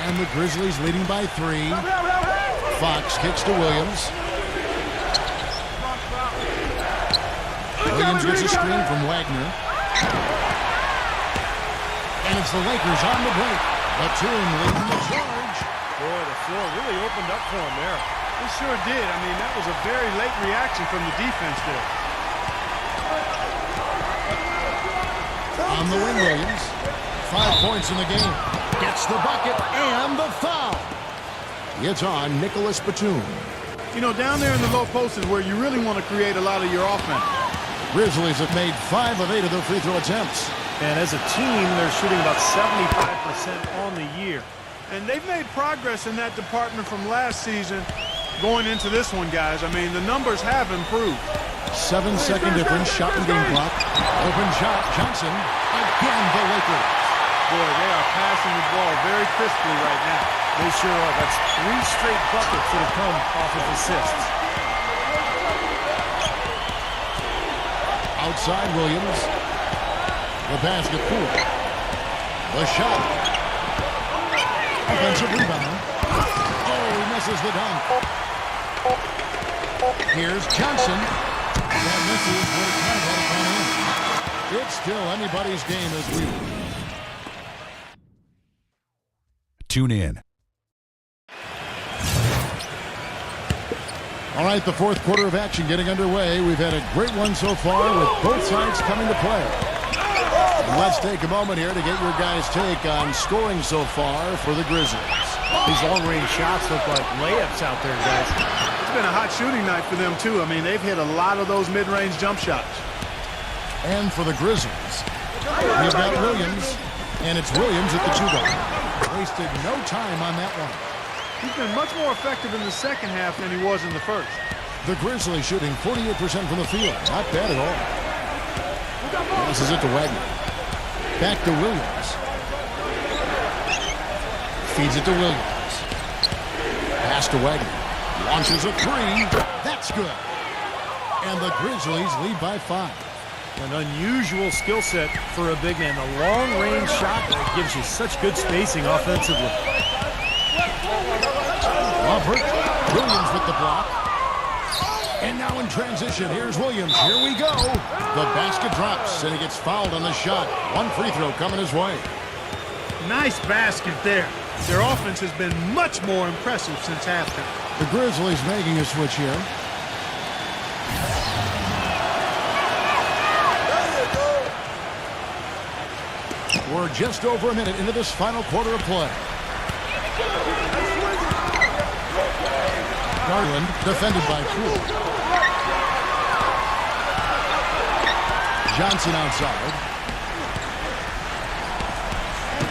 B: And the Grizzlies leading by 3. Fox kicks to Williams. Williams gets a screen from Wagner. And it's the Lakers on the break. Batum leading the charge.
C: Boy, the floor really opened up for him there.
D: It sure did. I mean, that was a very late reaction from the defense there.
B: On the wing, Williams. 5 points in the game. Gets the bucket and the foul. It's on Nicholas Batum.
D: You know, down there in the low post is where you really want to create a lot of your offense.
B: Grizzlies have made 5 of 8 of their free throw attempts.
C: And as a team, they're shooting about 75% on the year.
D: And they've made progress in that department from last season going into this one, guys. I mean, the numbers have improved.
B: 7-second difference, shot and game clock. Open shot, Johnson. Again, the Lakers.
D: Boy, they are passing the ball very crisply right now.
C: They sure are. That's 3 straight buckets that have come off of assists.
B: Outside Williams. The basket pool. The shot. Offensive rebound. Oh, he misses the dunk. Here's Johnson. That misses, but it kind of had it gone in. It's still anybody's game as we
F: Tune in.
B: All right, the fourth quarter of action getting underway. We've had a great one so far with both sides coming to play. And let's take a moment here to get your guys' take on scoring so far for the Grizzlies.
C: These long-range shots look like layups out there, guys.
D: It's been a hot shooting night for them, too. I mean, they've hit a lot of those mid-range jump shots.
B: And for the Grizzlies, we've got Williams, and it's Williams at the 2-guard. Wasted no time on that one.
D: He's been much more effective in the second half than he was in the first.
B: The Grizzlies shooting 48% from the field. Not bad at all. Passes it to Wagner. Back to Williams. Feeds it to Williams. Pass to Wagner. Launches a 3. That's good. And the Grizzlies lead by 5.
C: An unusual skill set for a big man. The long-range shot that gives you such good spacing offensively.
B: Williams with the block. And now in transition, here's Williams. Here we go. The basket drops, and he gets fouled on the shot. One free throw coming his way.
D: Nice basket there. Their offense has been much more impressive since halftime.
B: The Grizzlies making a switch here. We're just over a minute into this final quarter of play. Garland defended by Crew. Johnson outside.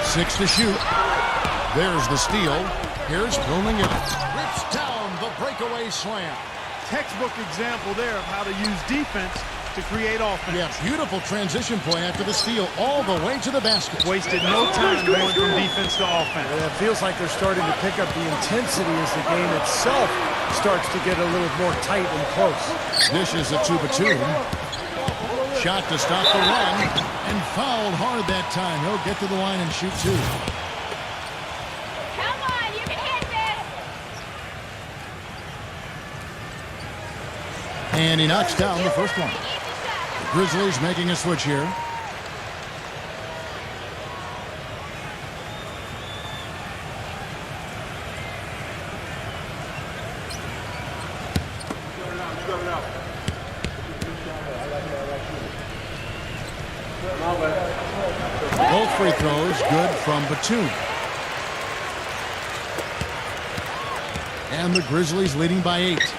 B: 6 to shoot. There's the steal. Here's Bowling it. Rips down the breakaway slam.
D: Textbook example there of how to use defense to create offense.
B: Yeah, beautiful transition play after the steal all the way to the basket.
D: Wasted no time going from defense to offense.
C: And it feels like they're starting to pick up the intensity as the game itself starts to get a little more tight and close.
B: Dishes it to Batum. Shot to stop the run, and fouled hard that time. He'll get to the line and shoot 2.
G: Come on, you can hit this!
B: And he knocks down the first one. The Grizzlies making a switch here. Both free throws good from Batum. And the Grizzlies leading by 8.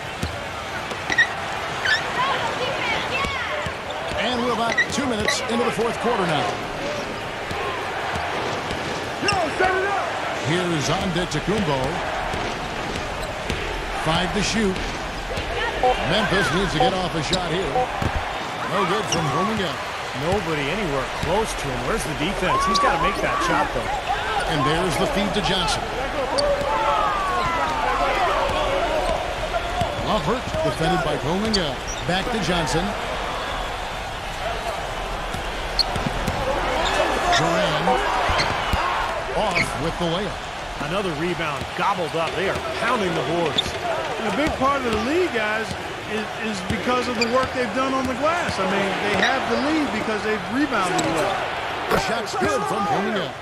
B: And we're about 2 minutes into the fourth quarter now. Here's Antetokounmpo. 5 to shoot. Memphis needs to get off a shot here. No good from Birmingham.
C: Nobody anywhere close to him. Where's the defense? He's got to make that shot, though.
B: And there's the feed to Johnson. Lovert defended by Birmingham. Back to Johnson. Duran off with the layup.
C: Another rebound gobbled up. They are pounding the boards.
D: And a big part of the lead, guys, is because of the work they've done on the glass. I mean, they have the lead because they've rebounded well.
B: The shot's good from Virginia.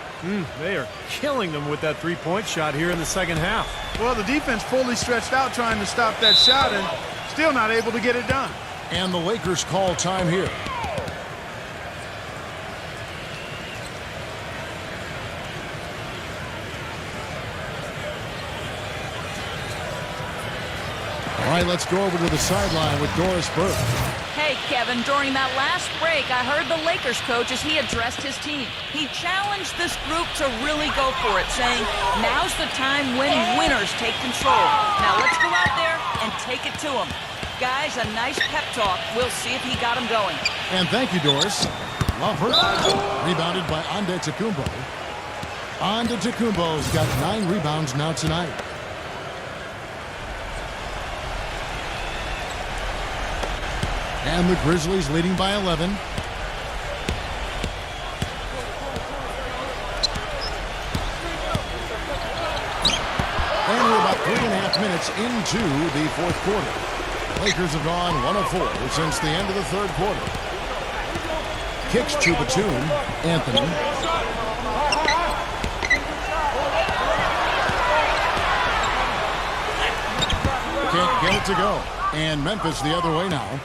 C: They are killing them with that three-point shot here in the second half.
D: Well, the defense fully stretched out trying to stop that shot and still not able to get it done.
B: And the Lakers call time here. All right, let's go over to the sideline with Doris Burke.
E: Hey, Kevin, during that last break, I heard the Lakers coach as he addressed his team. He challenged this group to really go for it, saying, now's the time when winners take control. Now let's go out there and take it to them. Guys, a nice pep talk. We'll see if he got him going.
B: And thank you, Doris. Love her. Rebounded by Antetokounmpo. Antetokounmpo's got 9 rebounds now tonight. And the Grizzlies leading by 11. And we're about 3.5 minutes into the fourth quarter. Lakers have gone 1 of 4 since the end of the third quarter. Kicks to Batum. Anthony. Can't get it to go. And Memphis the other way now.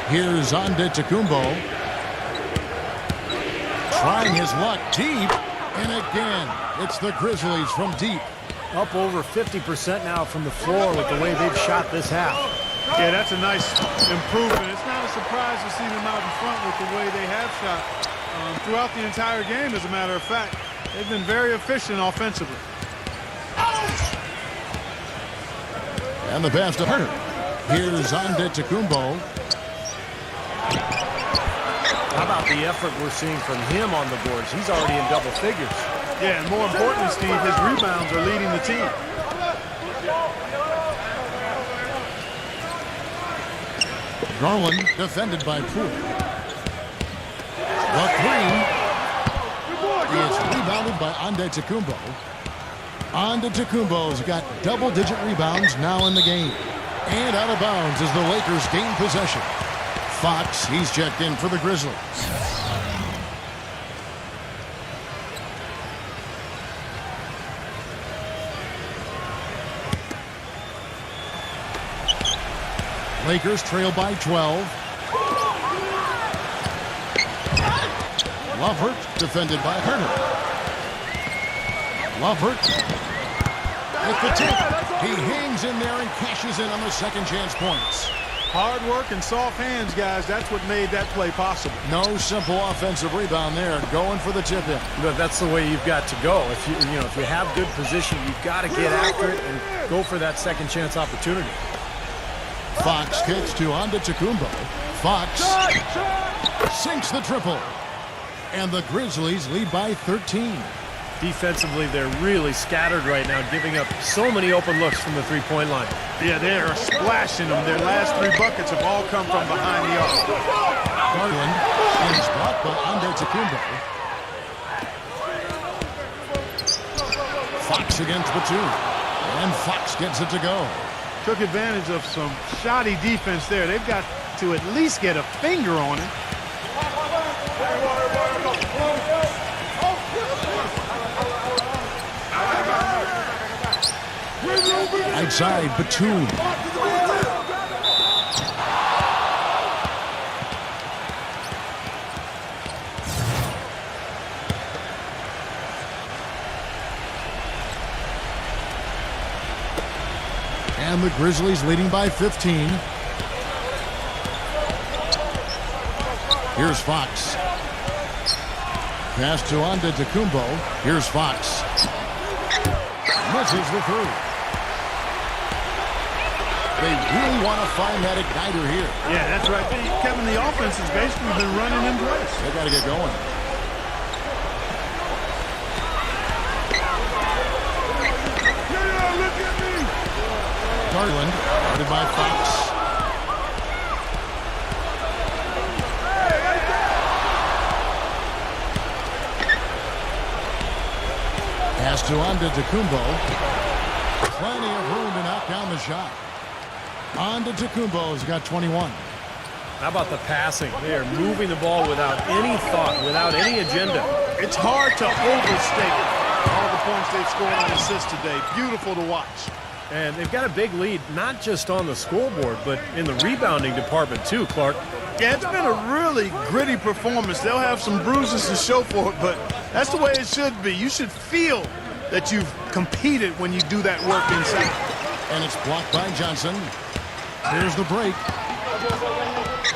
B: Here's Antetokounmpo. Trying his luck deep. And again, it's the Grizzlies from deep.
C: Up over 50% now from the floor with the way they've shot this half.
D: Yeah, that's a nice improvement. It's not a surprise to see them out in front with the way they have shot throughout the entire game, as a matter of fact. They've been very efficient offensively.
B: And the pass to her. Here's Antetokounmpo.
C: How about the effort we're seeing from him on the boards? He's already in double figures.
D: Yeah, and more importantly, Steve, his rebounds are leading the team.
B: Garland defended by Poole. The three is rebounded by Antetokounmpo. Antetokounmpo's got double-digit rebounds now in the game. And out of bounds as the Lakers gain possession. Fox, he's checked in for the Grizzlies. Lakers trail by 12. Lovert defended by Herter. Lovert with the tip. He hangs in there and cashes in on the second chance points.
D: Hard work and soft hands, guys. That's what made that play possible.
B: No simple offensive rebound there. Going for the tip in.
C: But that's the way you've got to go. If you have good position, you've got to get after it and go for that second chance opportunity.
B: Fox kicks to Antetokounmpo. Fox sinks the triple. And the Grizzlies lead by 13.
C: Defensively, they're really scattered right now, giving up so many open looks from the three-point line.
D: Yeah, they are splashing them. Their last 3 buckets have all come from behind the arc.
B: Garland is blocked by Antetokounmpo. Fox against Batum. And Fox gets it to go.
D: Took advantage of some shoddy defense there. They've got to at least get a finger on it.
B: Outside, Batum. And the Grizzlies leading by 15. Here's Fox. Pass to Antetokounmpo. Here's Fox. Misses the three. They really want to find that igniter here.
D: Yeah, that's right. Kevin, the offense has basically been running in place.
B: They got to get going.
D: Yeah, look at me.
B: Garland, guarded by Fox. pass to Antetokounmpo. Plenty of room to knock down the shot. Antetokounmpo's got 21.
C: How about the passing? They are moving the ball without any thought, without any agenda.
D: It's hard to overstate all the points they've scored on assists today. Beautiful to watch.
C: And they've got a big lead, not just on the scoreboard, but in the rebounding department too, Clark.
D: Yeah, it's been a really gritty performance. They'll have some bruises to show for it, but that's the way it should be. You should feel that you've competed when you do that work inside.
B: And it's blocked by Johnson. Here's the break.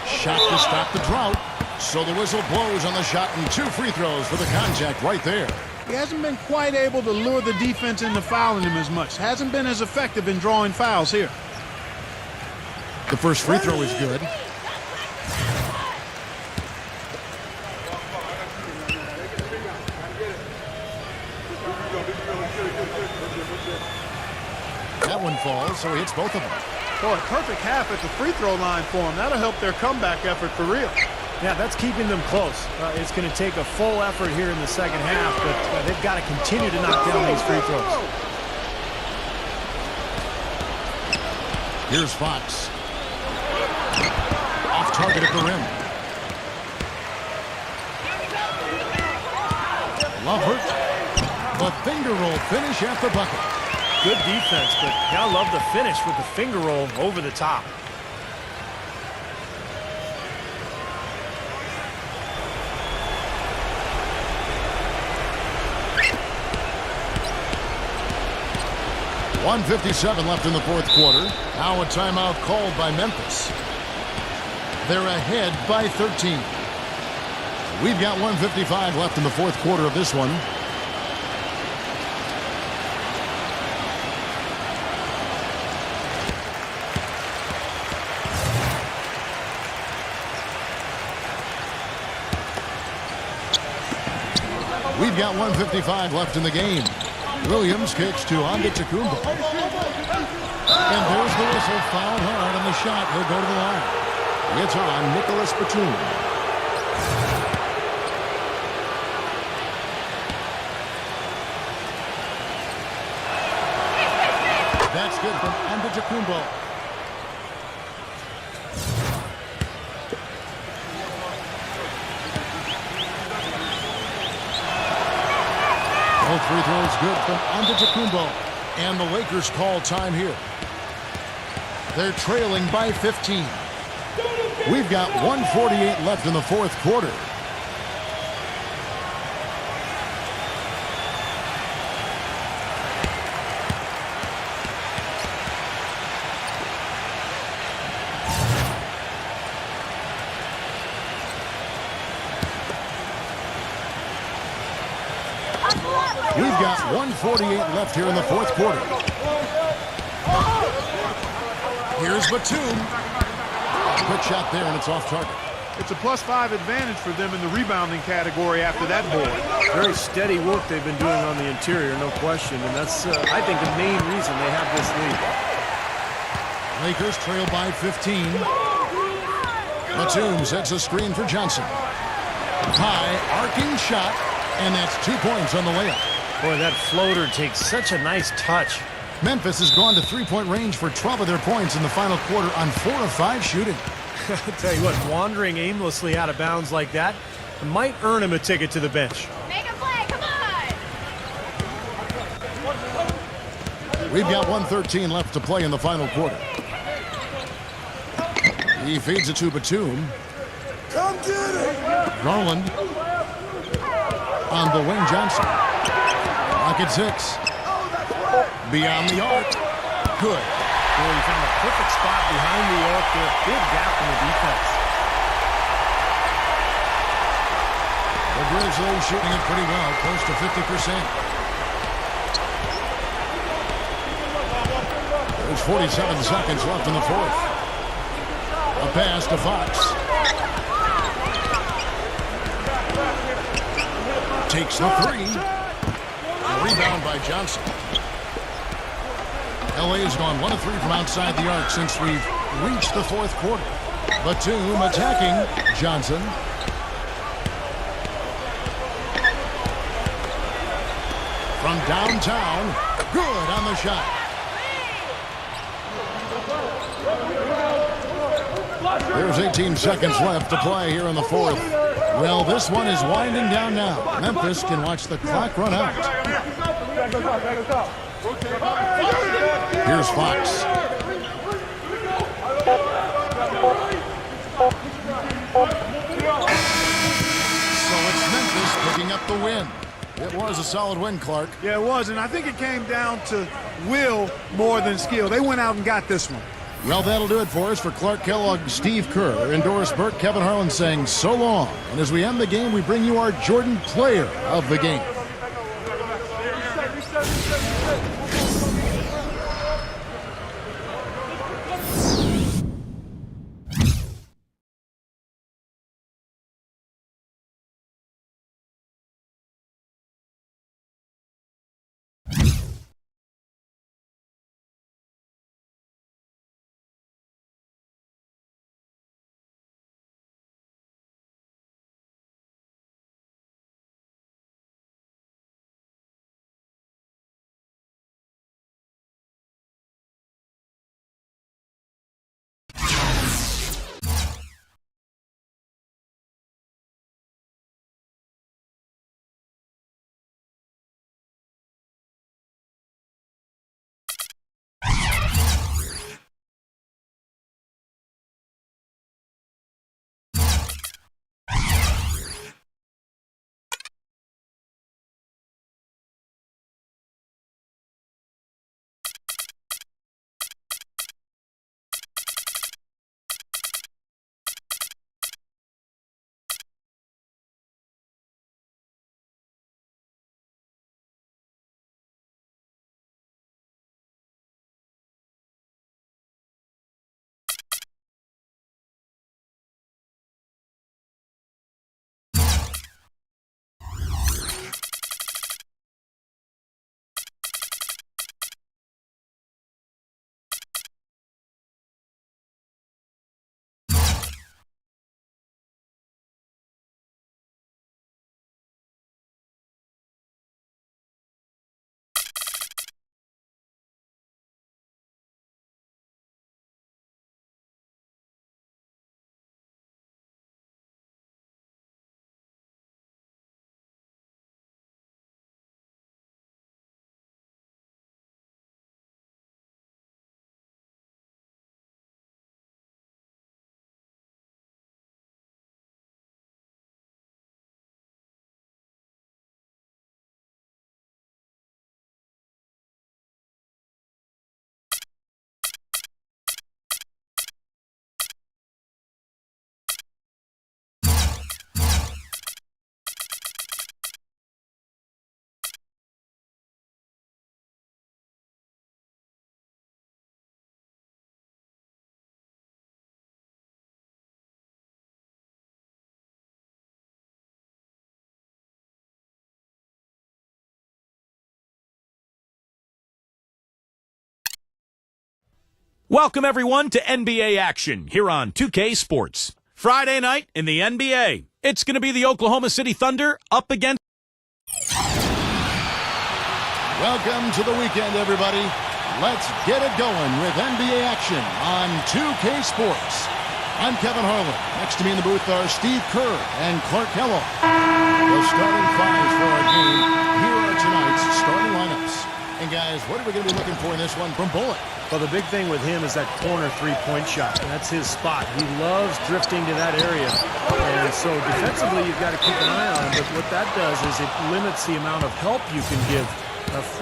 B: Shot to stop the drought. So the whistle blows on the shot and 2 free throws for the contact right there.
D: He hasn't been quite able to lure the defense into fouling him as much. Hasn't been as effective in drawing fouls here.
B: The first free throw is good. That one falls, so he hits both of them.
D: Boy, perfect half at the free throw line for him. That'll help their comeback effort for real.
C: Yeah, that's keeping them close. It's going to take a full effort here in the second half, but they've got to continue to knock down these free throws.
B: Here's Fox. Off target at the rim. Lovert. The finger roll finish at the bucket.
C: Good defense, but gotta love the finish with the finger roll over the top.
B: .157 left in the fourth quarter. Now a timeout called by Memphis. They're ahead by 13. We've got 1:55 left in the fourth quarter of this one. We've got 1:55 left in the game. Williams kicks to Antetokounmpo. And there's the whistle. Fouled hard on the shot. He'll go to the line. It's on Nicholas Batum. That's good from Antetokounmpo. Both free throws good from Antetokounmpo. And the Lakers call time here. They're trailing by 15. We've got 1:48 left in the fourth quarter. We've got 1:48 left here in the fourth quarter. Here's Batum. Quick shot there, and it's off target.
D: It's a +5 advantage for them in the rebounding category after that board.
C: Very steady work they've been doing on the interior, no question. And that's, I think, the main reason they have this lead.
B: Lakers trail by 15. Batum sets a screen for Johnson. High, arcing shot, and that's 2 points on the layup.
C: Boy, that floater takes such a nice touch.
B: Memphis has gone to three-point range for 12 of their points in the final quarter on 4 of 5 shooting.
C: I'll tell you what, wandering aimlessly out of bounds like that might earn him a ticket to the bench.
G: Make a play, come on!
B: We've got 1:13 left to play in the final quarter. He feeds it to Batum.
D: Come get it!
B: Garland on the wing. Johnson. Rocket 6. Beyond the arc. Good.
C: Well, he found a perfect spot behind the arc there. Big gap in the defense.
B: The Grizzlies shooting it pretty well, close to 50%. There's 47 seconds left in the fourth. A pass to Fox. Takes the three. A rebound by Johnson. LA has gone 1 of 3 from outside the arc since we've reached the fourth quarter. Batum attacking Johnson. from downtown. Good on the shot. There's 18 seconds left to play here in the fourth. Well, this one is winding down now. Memphis can watch the clock run out. Here's Fox. So it's Memphis picking up the win. It was a solid win, Clark.
D: Yeah, it was, and I think it came down to will more than skill. They went out and got this one.
B: Well, that'll do it for us. For Clark Kellogg, Steve Kerr, and Doris Burke, Kevin Harlan saying so long. And as we end the game, we bring you our Jordan Player of the Game.
A: Welcome, everyone, to NBA action here on 2K Sports. Friday night in the NBA. It's going to be the Oklahoma City Thunder up against...
B: Welcome to the weekend, everybody. Let's get it going with NBA action on 2K Sports. I'm Kevin Harlan. Next to me in the booth are Steve Kerr and Clark Kellogg. The starting fives for our game. Here are tonight's starting lineups. And guys, what are we going to be looking for in this one from Bullock?
C: Well, the big thing with him is that corner three-point shot. That's his spot. He loves drifting to that area. And so defensively, you've got to keep an eye on him. But what that does is it limits the amount of help you can give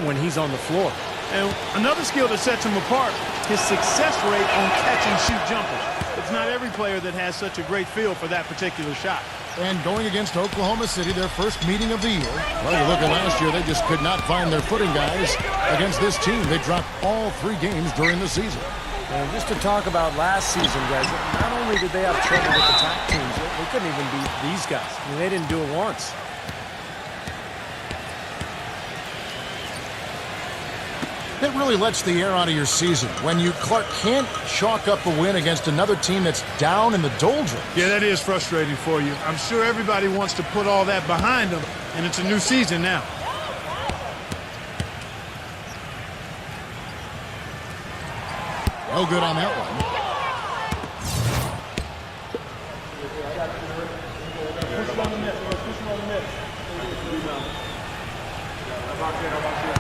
C: when he's on the floor.
D: And another skill that sets him apart, his success rate on catch-and-shoot jumpers. It's not every player that has such a great feel for that particular shot.
B: And going against Oklahoma City, their first meeting of the year. Well, you look at last year, they just could not find their footing, guys. Against this team, they dropped all 3 games during the season.
C: And just to talk about last season, guys, not only did they have trouble with the top teams, they couldn't even beat these guys. I mean, they didn't do it once.
B: It really lets the air out of your season when you, Clark, can't chalk up a win against another team that's down in the doldrums.
D: Yeah, that is frustrating for you. I'm sure everybody wants to put all that behind them, and it's a new season now.
B: No good on that one.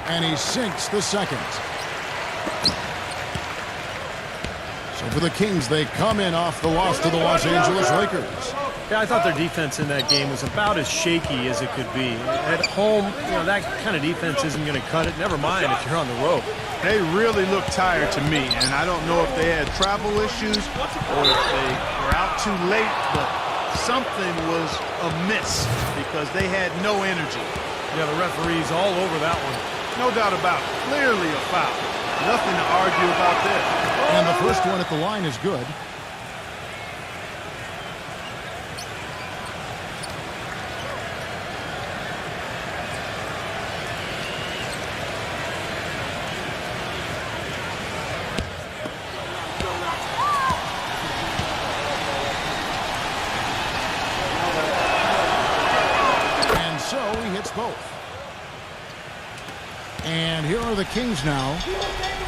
B: And he sinks the second. So for the Kings, they come in off the loss to the Los Angeles Lakers.
C: Yeah, I thought their defense in that game was about as shaky as it could be. At home, that kind of defense isn't going to cut it. Never mind if you're on the road.
D: They really look tired to me, and I don't know if they had travel issues or if they were out too late, but something was amiss because they had no energy.
C: Yeah, the referee's all over that one.
D: No doubt about it. Clearly a foul. Nothing to argue about there.
B: And the first one at the line is good. Both. And here are the Kings now.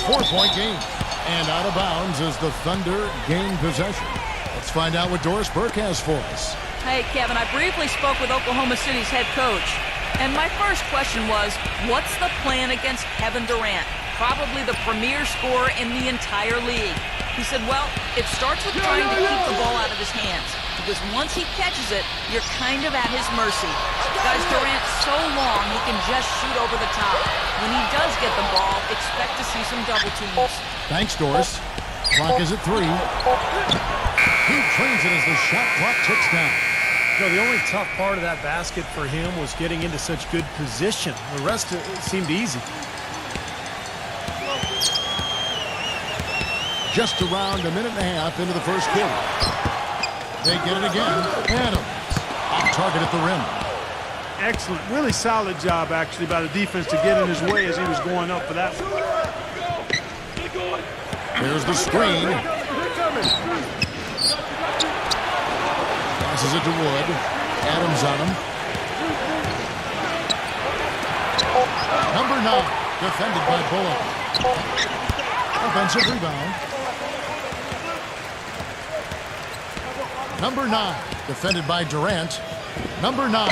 B: 4-point game. And out of bounds as the Thunder gain possession. Let's find out what Doris Burke has for us.
E: Hey, Kevin, I briefly spoke with Oklahoma City's head coach. And my first question was, what's the plan against Kevin Durant? Probably the premier scorer in the entire league. He said, well, it starts with trying to keep the ball out of his hands. Because once he catches it, you're kind of at his mercy. Guys, Durant's so long, he can just shoot over the top. When he does get the ball, expect to see some double teams.
B: Thanks, Doris. Clock is at 3. He trains it as the shot clock ticks down.
C: The only tough part of that basket for him was getting into such good position. The rest seemed easy.
B: Just around a minute and a half into the first quarter. They get it again. Adams off target at the rim.
D: Excellent. Really solid job, actually, by the defense to get in his way as he was going up for that one.
B: There's the screen. Passes it to Wood. Adams on him. Number 9, defended by Bullock. Offensive rebound. Number 9, defended by Durant. Number 9.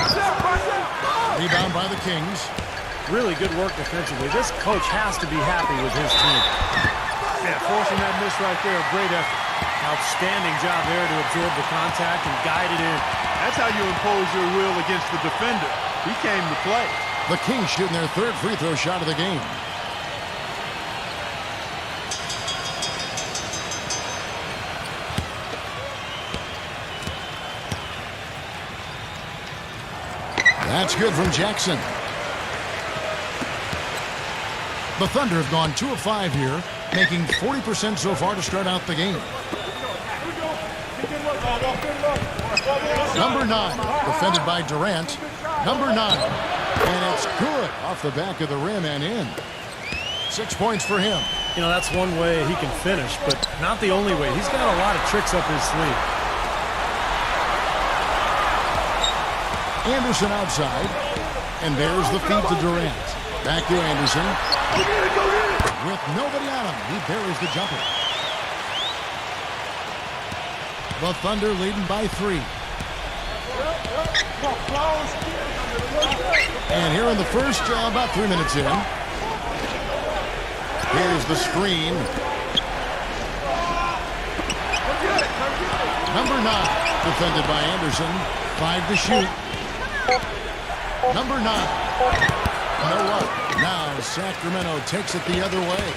B: Rebound by the Kings.
C: Really good work defensively. This coach has to be happy with his team.
D: Yeah, forcing that miss right there, a great effort.
C: Outstanding job there to absorb the contact and guide it in.
D: That's how you impose your will against the defender. He came to play.
B: The Kings shooting their third free throw shot of the game. That's good from Jackson. The Thunder have gone 2 of 5 here, making 40% so far to start out the game. Number 9, defended by Durant. Number 9, and it's good off the back of the rim and in. 6 points for him.
C: That's one way he can finish, but not the only way. He's got a lot of tricks up his sleeve.
B: Anderson outside, and there's the feed to Durant. Back to Anderson. With nobody on him, he buries the jumper. The Thunder leading by 3. And here in the first, about 3 minutes in. Here's the screen. Number 9, defended by Anderson. 5 to shoot. Number 9. No up. Now Sacramento takes it the other way.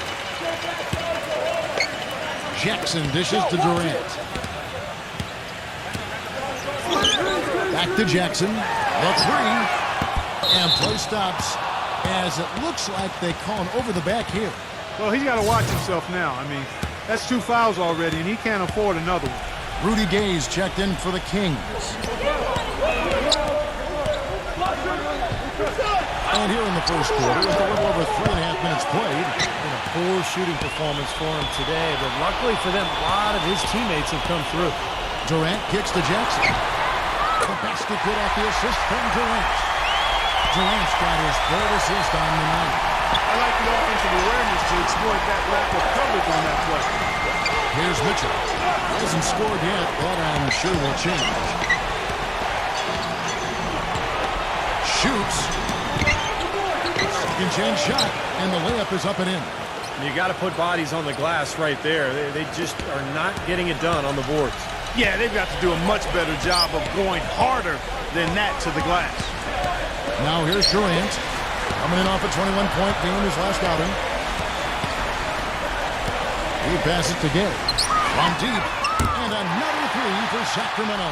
B: Jackson dishes to Durant. Back to Jackson. The 3. And play stops as it looks like they call him over the back here.
D: Well, he's got to watch himself now. I mean, that's 2 fouls already, and he can't afford another one.
B: Rudy Gay's checked in for the Kings. And here in the first quarter, with a little over 3.5 minutes played.
C: A poor shooting performance for him today, but luckily for them, a lot of his teammates have come through.
B: Durant kicks to Jackson. The basket good off the assist from Durant. Durant's got his 3rd assist on the night.
D: I like the offensive awareness to exploit that lack of coverage on that play.
B: Here's Mitchell. He hasn't scored yet. That I'm sure will change. Shoots. Second chance shot. And the layup is up and in.
C: You got to put bodies on the glass right there. They just are not getting it done on the boards.
D: Yeah, they've got to do a much better job of going harder than that to the glass.
B: Now here's Durant. Coming in off a 21-point game his last outing. He passes to Gay. From deep. And another three for Sacramento.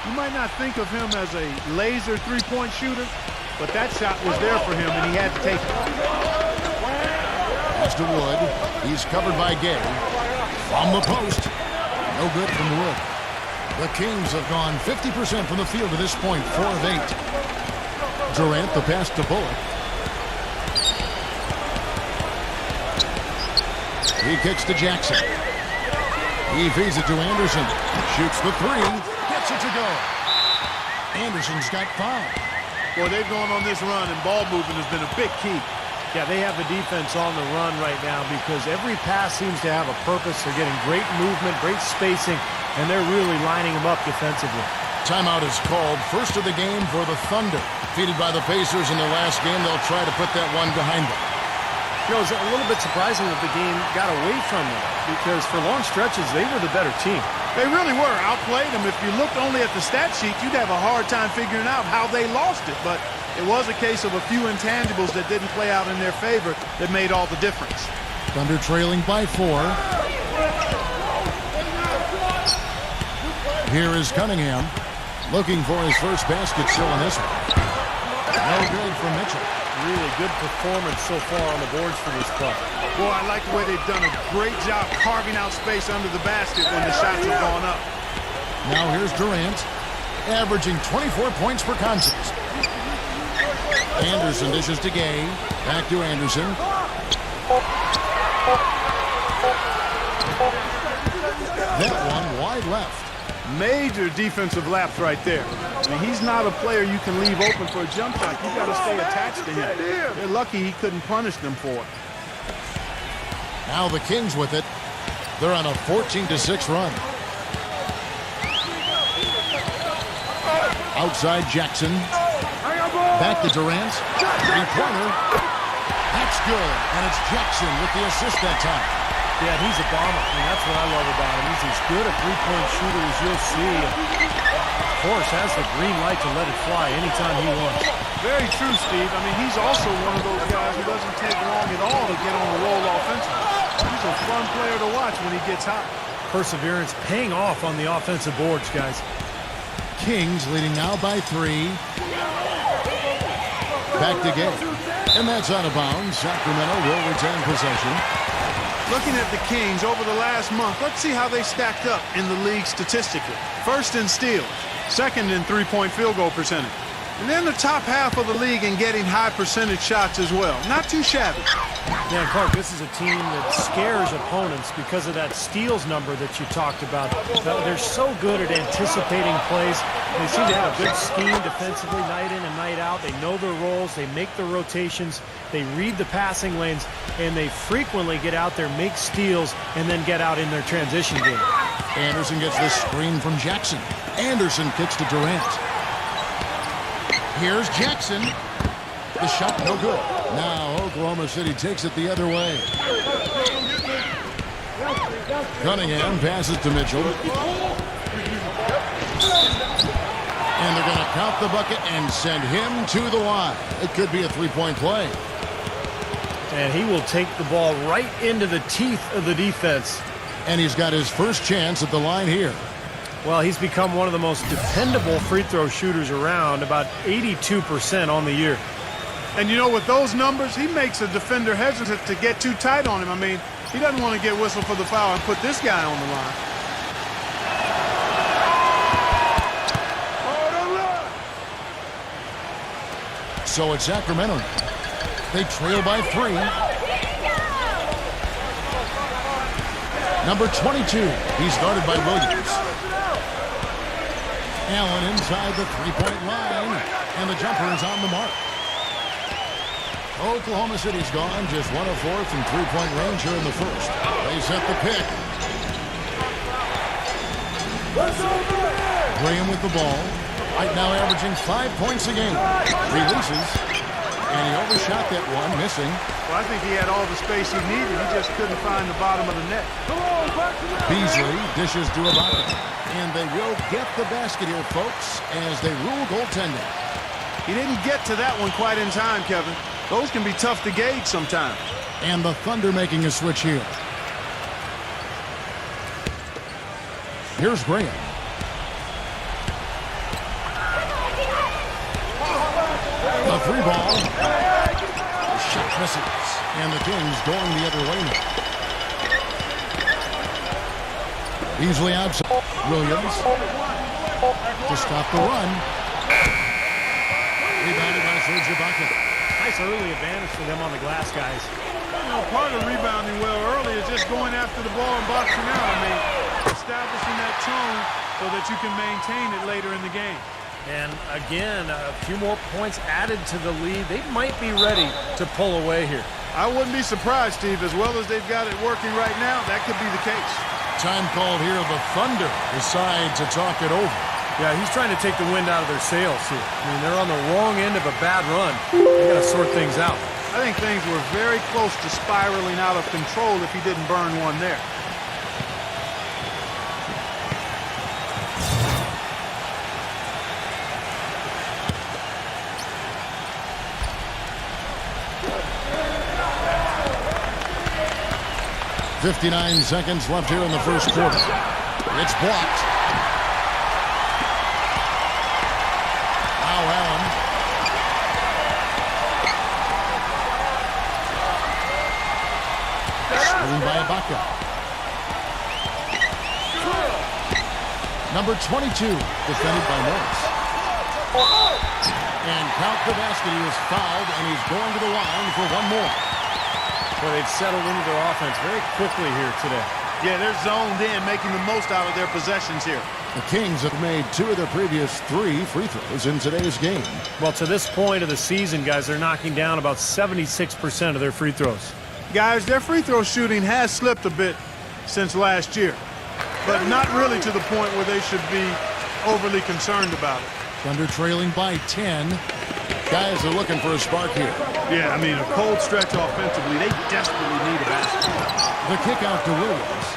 D: You might not think of him as a laser three-point shooter, but that shot was there for him, and he had to take it.
B: Pass to Wood. He's covered by Gay. From the post. No good from Wood. The Kings have gone 50% from the field to this point, 4 of 8. Durant, the pass to Bullock. He kicks to Jackson. He feeds it to Anderson. Shoots the three. Gets it to go. Anderson's got 5.
D: Boy, they've gone on this run, and ball movement has been a big key.
C: Yeah, they have the defense on the run right now because every pass seems to have a purpose. They're getting great movement, great spacing, and they're really lining them up defensively.
B: Timeout is called. First of the game for the Thunder. Defeated by the Pacers in their last game, they'll try to put that one behind them.
C: You know, it's a little bit surprising that the game got away from them because for long stretches, they were the better team.
D: They really were. Outplayed them. If you looked only at the stat sheet, you'd have a hard time figuring out how they lost it. But it was a case of a few intangibles that didn't play out in their favor that made all the difference.
B: Thunder trailing by 4. Here is Cunningham looking for his first basket still in this one. No good for Mitchell.
C: Really good performance so far on the boards for this club.
D: Boy, I like the way they've done a great job carving out space under the basket when the shots have gone up.
B: Now here's Durant, averaging 24 points per contest. Anderson dishes to Gay. Back to Anderson. That one wide left.
D: Major defensive lapse right there. I mean, he's not a player you can leave open for a jump shot. You've got to stay attached to him. They're lucky he couldn't punish them for it.
B: Now the Kings with it. They're on a 14-6 run. Outside Jackson. Back to Durant. Three-pointer. That's good. And it's Jackson with the assist that time.
C: Yeah, he's a bomber. I mean, that's what I love about him. He's as good a three-point shooter as you'll see. Of course, has the green light to let it fly anytime he wants.
D: Very true, Steve. I mean, he's also one of those guys who doesn't take long at all to get on the roll offensively. He's a fun player to watch when he gets hot.
C: Perseverance paying off on the offensive boards, guys.
B: Kings leading now by 3. Back to Gay. And that's out of bounds. Sacramento will retain possession.
D: Looking at the Kings over the last month, let's see how they stacked up in the league statistically. First in steals, second in three-point field goal percentage. And then the top half of the league in getting high percentage shots as well. Not too shabby.
C: Yeah, Clark, this is a team that scares opponents because of that steals number that you talked about. They're so good at anticipating plays. They seem to have a good scheme defensively night in and night out. They know their roles. They make their rotations. They read the passing lanes, and they frequently get out there, make steals, and then get out in their transition game.
B: Anderson gets this screen from Jackson. Anderson kicks to Durant. Here's Jackson. The shot no good. Now Oklahoma City takes it the other way. Cunningham passes to Mitchell. And they're going to count the bucket and send him to the line. It could be a three-point play.
C: And he will take the ball right into the teeth of the defense.
B: And he's got his first chance at the line here.
C: Well, he's become one of the most dependable free throw shooters around, about 82% on the year.
D: And you know, with those numbers, he makes a defender hesitant to get too tight on him. I mean, he doesn't want to get whistled for the foul and put this guy on the line.
B: So it's Sacramento. They trail by 3. Number 22. He's guarded by Williams. Allen inside the three-point line. And the jumper is on the mark. Oklahoma City's gone just 1 of 4 from three-point range here in the first. They set the pick. Graham with the ball. Right now averaging 5 points a game. Releases. And he overshot that one, missing.
D: Well, I think he had all the space he needed. He just couldn't find the bottom of the net.
B: Beasley dishes to Ibaka. And they will get the basket here, folks, as they rule goaltending.
D: He didn't get to that one quite in time, Kevin. Those can be tough to gauge sometimes.
B: And the Thunder making a switch here. Here's Graham. The three ball. The shot misses. And the Kings going the other way now. Easily outside. Williams. To stop the run. Rebounded by Serge Ibaka.
C: Nice early advantage for them on the glass, guys.
D: You know, part of rebounding well early is just going after the ball and boxing out. I mean, establishing that tone so that you can maintain it later in the game.
C: And again, a few more points added to the lead. They might be ready to pull away here.
D: I wouldn't be surprised, Steve. As well as they've got it working right now, that could be the case.
B: Time called here. The Thunder decide to talk it over.
C: Yeah, he's trying to take the wind out of their sails here. I mean, they're on the wrong end of a bad run. They got to sort things out.
D: I think things were very close to spiraling out of control if he didn't burn one there.
B: .59 seconds left here in the first quarter. It's blocked. Now Allen. Screened by Ibaka. Number 22, defended by Morris. And count the basket. He was fouled, and he's going to the line for one more.
C: Well, they've settled into their offense very quickly here today.
D: Yeah, they're zoned in, making the most out of their possessions here.
B: The Kings have made 2 of their previous 3 free throws in today's game.
C: Well, to this point of the season, guys, they're knocking down about 76% of their free throws.
D: Guys, their free throw shooting has slipped a bit since last year, but not really to the point where they should be overly concerned about it.
B: Thunder trailing by 10. Guys are looking for a spark here.
D: Yeah, I mean, a cold stretch offensively. They desperately need a basket.
B: The kick out to Williams.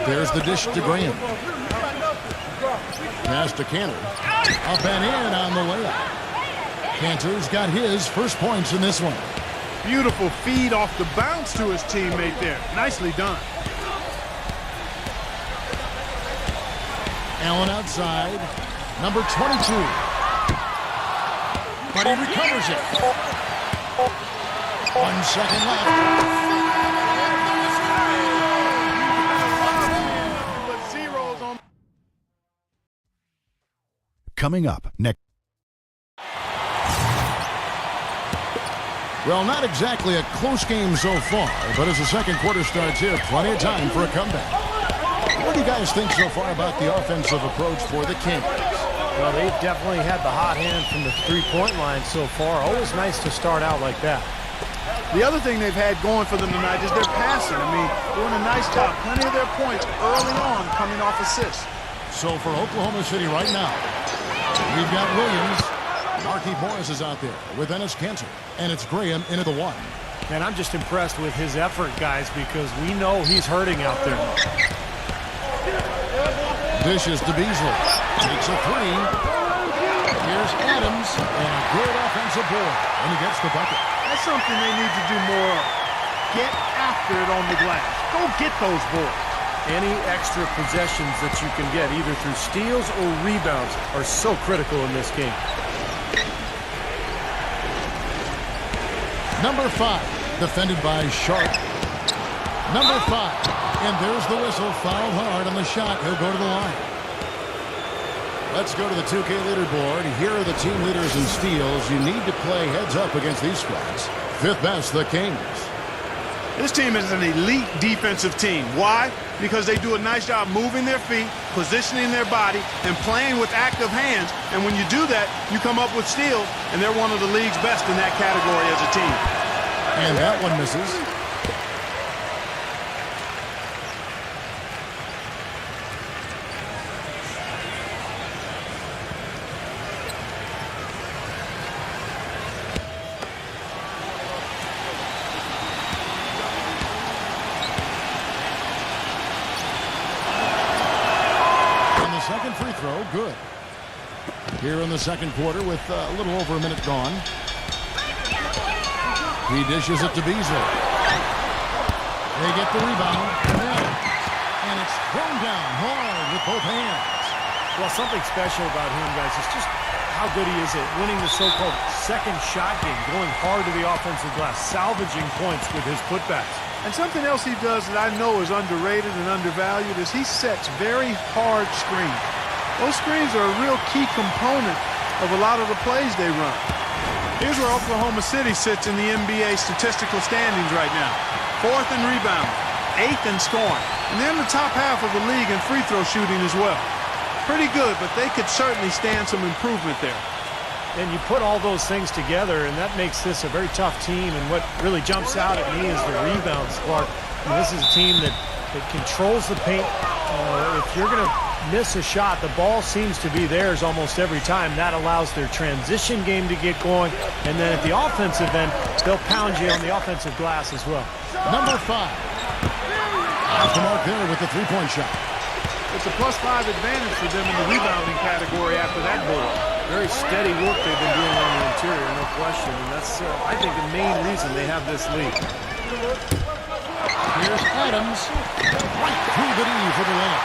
B: There's the dish to Graham. Pass to Cantor. Up and in on the layup. Cantor's got his first points in this one.
D: Beautiful feed off the bounce to his teammate there. Nicely done.
B: Allen outside. Number 22. But he recovers it. 1 second left.
F: Coming up next.
B: Well, not exactly a close game so far, but as the second quarter starts here, plenty of time for a comeback. What do you guys think so far about the offensive approach for the Kings?
C: Well, they've definitely had the hot hand from the three-point line so far. Always nice to start out like that.
D: The other thing they've had going for them tonight is their passing. I mean, doing a nice job. Plenty of their points early on coming off assists.
B: So for Oklahoma City right now, we've got Williams. Markieff Morris is out there with Enes Kanter. And it's Graham into the 1.
C: And I'm just impressed with his effort, guys, because we know he's hurting out there.
B: Dishes to Beasley. Takes a 3. Here's Adams. And a good offensive board. And he gets the bucket.
D: That's something they need to do more of. Get after it on the glass. Go get those boards.
C: Any extra possessions that you can get, either through steals or rebounds, are so critical in this game.
B: Number 5, defended by Sharp. Number 5. And there's the whistle. Foul hard on the shot. He'll go to the line. Let's go to the 2K leaderboard. Here are the team leaders in steals. You need to play heads up against these squads. 5th best, the Kings.
D: This team is an elite defensive team. Why? Because they do a nice job moving their feet, positioning their body, and playing with active hands. And when you do that, you come up with steals, and they're one of the league's best in that category as a team.
B: And that one misses. here in the second quarter with a little over a minute gone. He dishes it to Beasley. They get the rebound. And it's thrown down hard with both hands.
C: Well, something special about him, guys, is just how good he is at winning the so-called second shot game, going hard to the offensive glass, salvaging points with his putbacks.
D: And something else he does that I know is underrated and undervalued is he sets very hard screens. Those screens are a real key component of a lot of the plays they run. Here's where Oklahoma City sits in the NBA statistical standings right now. 4th in rebounding, 8th in scoring, and they're in the top half of the league in free throw shooting as well. Pretty good, but they could certainly stand some improvement there.
C: And you put all those things together, and that makes this a very tough team. And what really jumps out at me is the rebounds, Clark. I mean, this is a team that controls the paint. If you're going to miss a shot, the ball seems to be theirs almost every time. That allows their transition game to get going. And then at the offensive end, they'll pound you on the offensive glass as well.
B: Number 5. Off the mark there with the three-point shot.
D: It's a +5 advantage for them in the rebounding category after that board.
C: Very steady work they've been doing on the interior, no question. And that's, I think, the main reason they have this lead.
B: Here's Adams. Right through the D for the layup.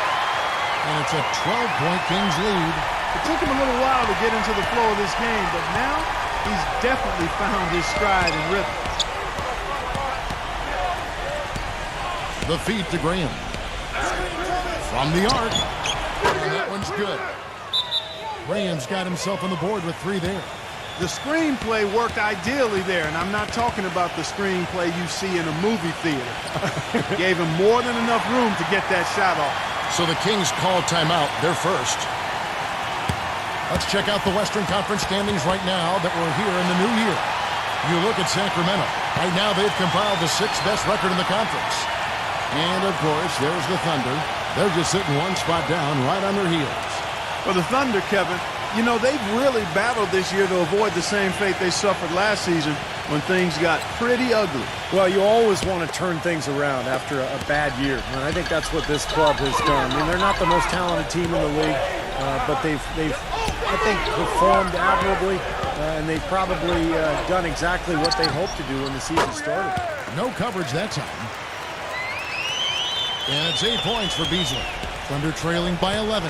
B: And it's a 12-point Kings lead.
D: It took him a little while to get into the flow of this game, but now he's definitely found his stride and rhythm.
B: The feed to Graham. From the arc. And that one's good. Graham's got himself on the board with 3 there.
D: The screenplay worked ideally there, and I'm not talking about the screenplay you see in a movie theater. Gave him more than enough room to get that shot off.
B: So the Kings call timeout. They're first. Let's check out the Western Conference standings right now that we're here in the new year. You look at Sacramento. Right now they've compiled the 6th best record in the conference. And, of course, there's the Thunder. They're just sitting one spot down right on their heels.
D: For the Thunder, Kevin, you know, they've really battled this year to avoid the same fate they suffered last season when things got pretty ugly.
C: Well, you always want to turn things around after a bad year, and I think that's what this club has done. I mean, they're not the most talented team in the league, but they've I think, performed admirably, and they've probably done exactly what they hoped to do when the season started.
B: No coverage that time. And it's 8 points for Beasley. Thunder trailing by 11.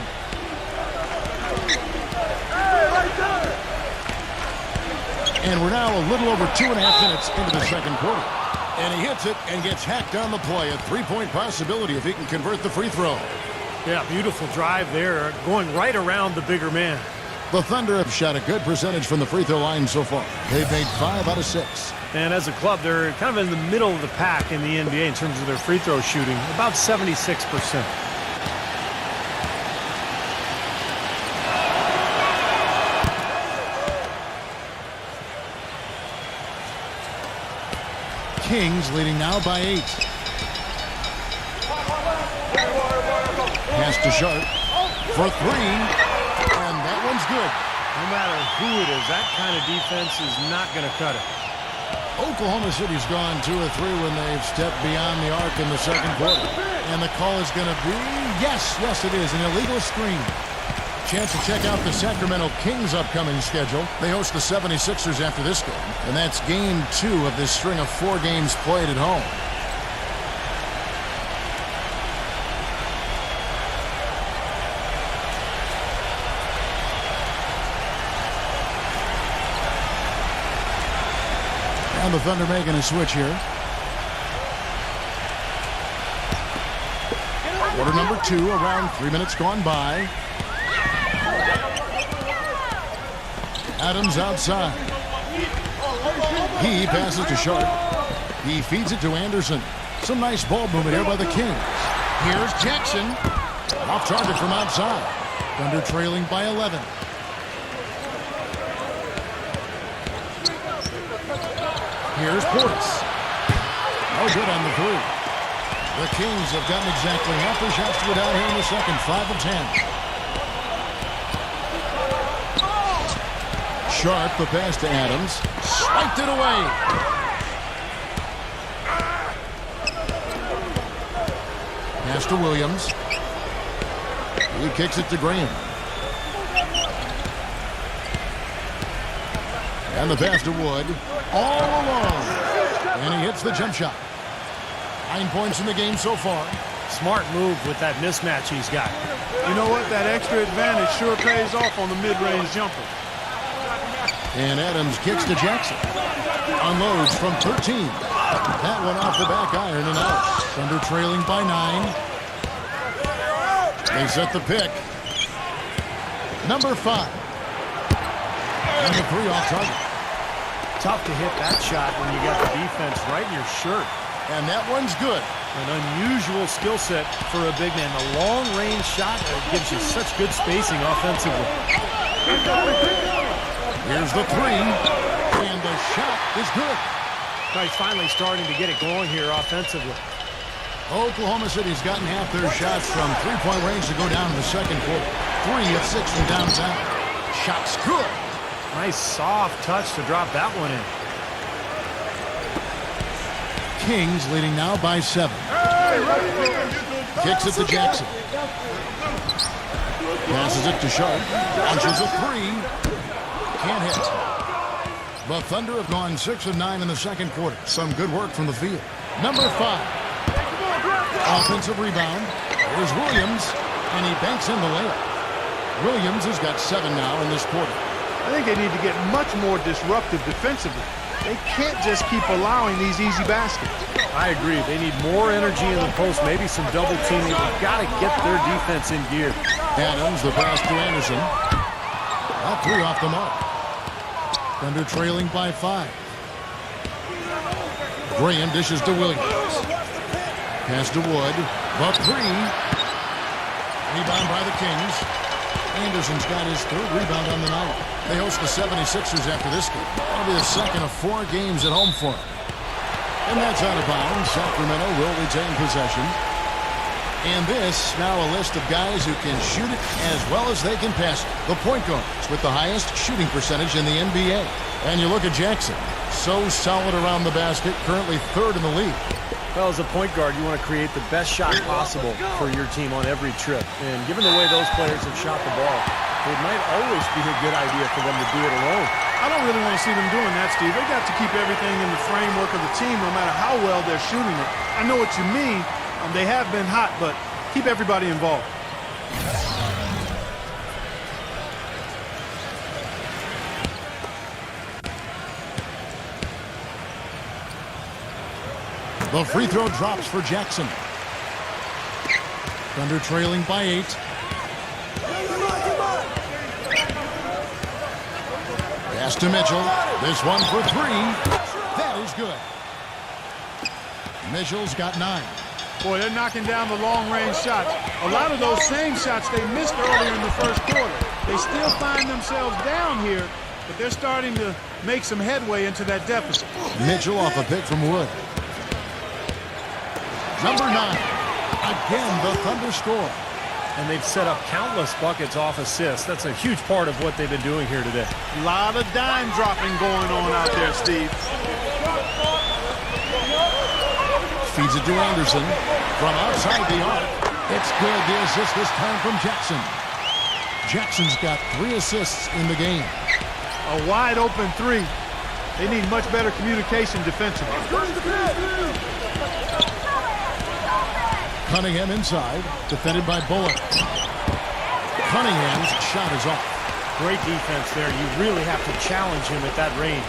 B: And we're now a little over 2.5 minutes into the second quarter. And he hits it and gets hacked on the play. A three-point possibility if he can convert the free throw.
C: Yeah, beautiful drive there, going right around the bigger man.
B: The Thunder have shot a good percentage from the free throw line so far. They've made 5 out of 6.
C: And as a club, they're kind of in the middle of the pack in the NBA in terms of their free throw shooting, about 76%.
B: Kings leading now by 8. Pass to Sharp for 3, and that one's good.
C: No matter who it is, that kind of defense is not going to cut it.
B: Oklahoma City's gone 2 of 3 when they've stepped beyond the arc in the second quarter. And the call is going to be, yes, it is, an illegal screen. Chance to check out the Sacramento Kings' upcoming schedule. They host the 76ers after this game, and that's game 2 of this string of 4 games played at home. And the Thunder making a switch here. Quarter number 2, around 3 minutes gone by. Adams outside. He passes to Sharp. He feeds it to Anderson. Some nice ball movement here by the Kings. Here's Jackson. Off target from outside. Thunder trailing by 11. Here's Portis. No good on the 3. The Kings have gotten exactly half their shots to go down here in the second. 5 of 10. Sharp, the pass to Adams. Swiped it away. Pass to Williams. He kicks it to Graham. And the pass to Wood. All alone. And he hits the jump shot. 9 points in the game so far.
C: Smart move with that mismatch he's got.
D: You know what? That extra advantage sure pays off on the mid-range jumper.
B: And Adams kicks to Jackson. Unloads from 13. That one off the back iron and out. Thunder trailing by 9. They set the pick. Number 5. And the 3 off target.
C: Tough to hit that shot when you got the defense right in your shirt.
B: And that one's good.
C: An unusual skill set for a big man. The long-range shot gives you such good spacing offensively.
B: Here's the 3. And the shot is good.
C: He's finally starting to get it going here offensively.
B: Oklahoma City's gotten half their shots from three-point range to go down in the second quarter. 3 of 6 from downtown. Shot's good.
C: Nice soft touch to drop that one in.
B: Kings leading now by 7. Kicks it to Jackson. Passes it to Sharp. Launches a 3. Can't hit. The Thunder have gone 6 of 9 in the second quarter. Some good work from the field. Number 5. Offensive rebound. Here's Williams. And he banks in the layup. Williams has got 7 now in this quarter.
D: I think they need to get much more disruptive defensively. They can't just keep allowing these easy baskets.
C: I agree. They need more energy in the post, maybe some double teaming. They've got to get their defense in gear.
B: Adams, the pass to Anderson. That 3 off the mark. Thunder trailing by 5. Graham dishes to Williams. Pass to Wood. The 3. Rebound by the Kings. Anderson's got his 3rd rebound on the night. They host the 76ers after this game. That'll be the second of 4 games at home for them. And that's out of bounds. Sacramento will retain possession. And this, now a list of guys who can shoot it as well as they can pass it. The point guards with the highest shooting percentage in the NBA. And you look at Jackson. So solid around the basket, currently 3rd in the league.
C: Well, as a point guard, you want to create the best shot possible for your team on every trip. And given the way those players have shot the ball, it might always be a good idea for them to do it alone.
D: I don't really want to see them doing that, Steve. They got to keep everything in the framework of the team no matter how well they're shooting it. I know what you mean. They have been hot, but keep everybody involved.
B: The free throw drops for Jackson. Thunder trailing by 8. Pass to Mitchell. This one for 3. That is good. Mitchell's got 9.
D: Boy, they're knocking down the long-range shots. A lot of those same shots they missed earlier in the first quarter. They still find themselves down here, but they're starting to make some headway into that deficit.
B: Mitchell off a pick from Wood. Number 9. Again, the Thunder score.
C: And they've set up countless buckets off assists. That's a huge part of what they've been doing here today.
D: A lot of dime dropping going on out there, Steve.
B: Feeds it to Anderson from outside the arc. It's good. The assist this time from Jackson. Jackson's got 3 assists in the game.
D: A wide open 3. They need much better communication defensively.
B: Cunningham inside, defended by Bullock. Cunningham's shot is off.
C: Great defense there. You really have to challenge him at that range.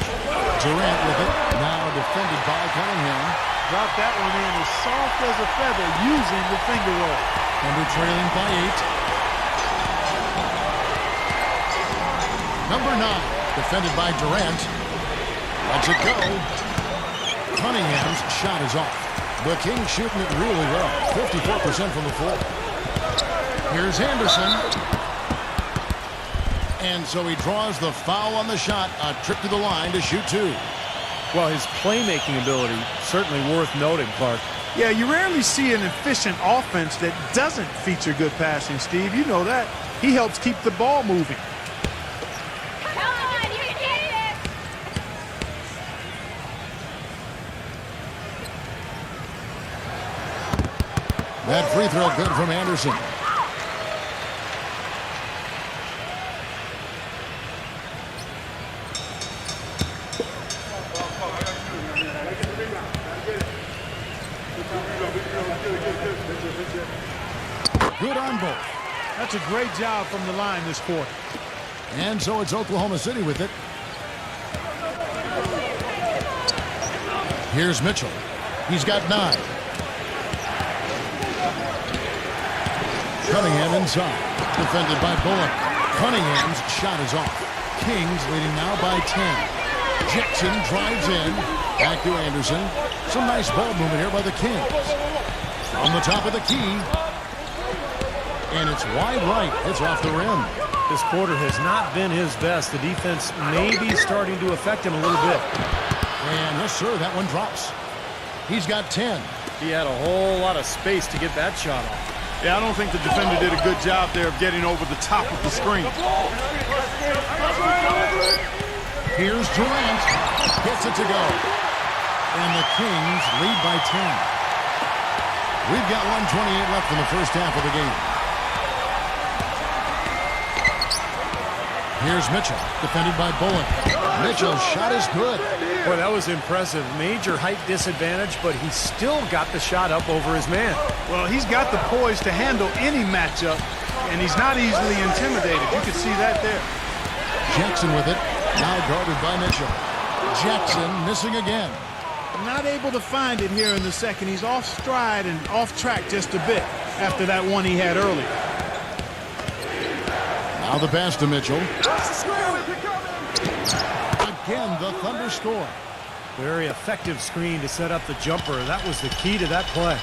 B: Durant with it, now defended by Cunningham.
D: Drop that one in as soft as a feather using the finger roll.
B: Thunder trailing by 8. Number 9, defended by Durant. Lets it go. Cunningham's shot is off. The Kings shooting it really well. 54% from the floor. Here's Anderson. And so he draws the foul on the shot. A trip to the line to shoot 2.
C: Well, his playmaking ability certainly worth noting, Clark.
D: Yeah, you rarely see an efficient offense that doesn't feature good passing, Steve. You know that. He helps keep the ball moving.
G: Come on, you can get it.
B: That free throw good from Anderson. good on both.
D: That's a great job from the line this quarter.
B: And so it's Oklahoma City with it. Here's Mitchell. He's got 9. Cunningham inside. Defended by Bullock. Cunningham's shot is off. Kings leading now by 10. Jackson drives in. Back to Anderson. Some nice ball movement here by the Kings. From the top of the key. And it's wide right. It's off the rim.
C: This quarter has not been his best. The defense may be starting to affect him a little bit.
B: And yes, sir, that one drops. He's got 10.
C: He had a whole lot of space to get that shot off.
D: Yeah, I don't think the defender did a good job there of getting over the top of the screen.
B: Here's Durant. Gets it to go. And the Kings lead by 10. We've got 1:28 left in the first half of the game. Here's Mitchell, defended by Bullock. Mitchell's shot is good.
C: Boy, that was impressive. Major height disadvantage, but he still got the shot up over his man.
D: Well, he's got the poise to handle any matchup, and he's not easily intimidated. You can see that there.
B: Jackson with it, now guarded by Mitchell. Jackson missing again.
D: Not able to find it here in the second. He's off stride and off track just a bit after that one he had earlier.
B: Now the pass to Mitchell. Again, the Thunder score.
C: Very effective screen to set up the jumper. That was the key to that play.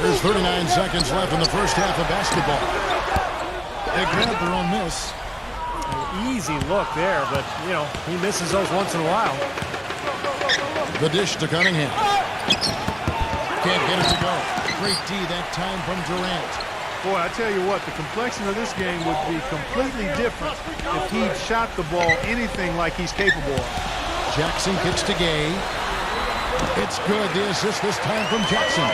B: There's 39 seconds left in the first half of basketball. They grabbed their own miss.
C: An easy look there, but, you know, he misses those once in a while.
B: The dish to Cunningham. Can't get it to go. Great D that time from Durant.
D: Boy, I tell you what, the complexion of this game would be completely different if he shot the ball anything like he's capable of.
B: Jackson kicks to Gay. It's good. The assist this time from Jackson.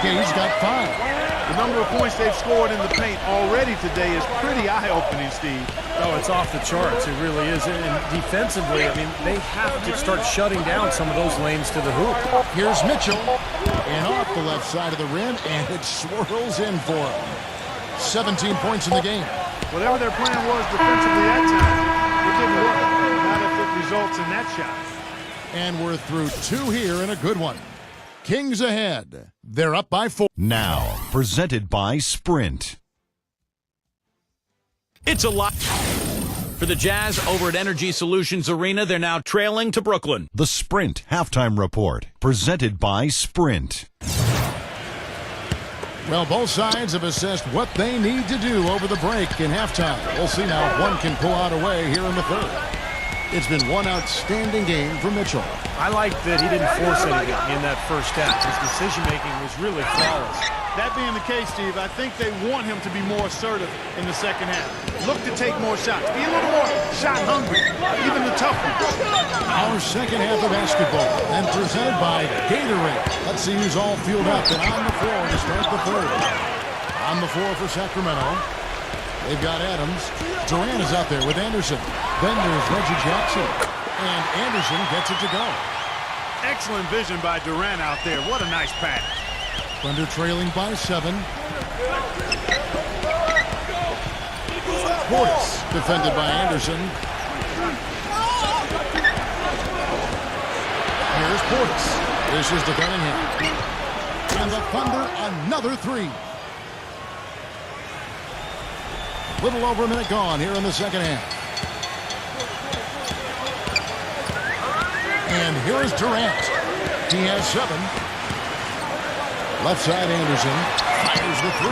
B: Gay's got 5.
D: The number of points they've scored in the paint already today is pretty eye-opening, Steve.
C: Oh, it's off the charts. It really is. And defensively, I mean, they have to start shutting down some of those lanes to the hoop.
B: Here's Mitchell. And off the left side of the rim, and it swirls in for him. 17 points in the game.
D: Whatever their plan was defensively that time, it didn't work. Not if it results in that shot.
B: And we're through 2 here and a good one. Kings ahead. They're up by 4.
F: Now, presented by Sprint.
A: It's a lot for the Jazz over at Energy Solutions Arena. They're now trailing to Brooklyn.
F: The Sprint Halftime Report, presented by Sprint.
B: Well, both sides have assessed what they need to do over the break in halftime. We'll see now if one can pull out away here in the third. It's been one outstanding game for Mitchell.
C: I like that he didn't force anything in that first half. His decision-making was really flawless.
D: That being the case, Steve, I think they want him to be more assertive in the second half. Look to take more shots. Be a little more shot-hungry, even the tough ones.
B: Our second half of basketball, and presented by Gatorade. Let's see who's all fueled up and on the floor to start the third. On the floor for Sacramento, they've got Adams. Durant is out there with Anderson. Then there's Reggie Jackson. And Anderson gets it to go.
D: Excellent vision by Durant out there. What a nice pass.
B: Thunder trailing by 7. Portis defended by Anderson. Here's Portis. This is to Cunningham. And the Thunder another 3. Little over a minute gone here in the second half. And here's Durant. He has 7. Left side Anderson fires the 3.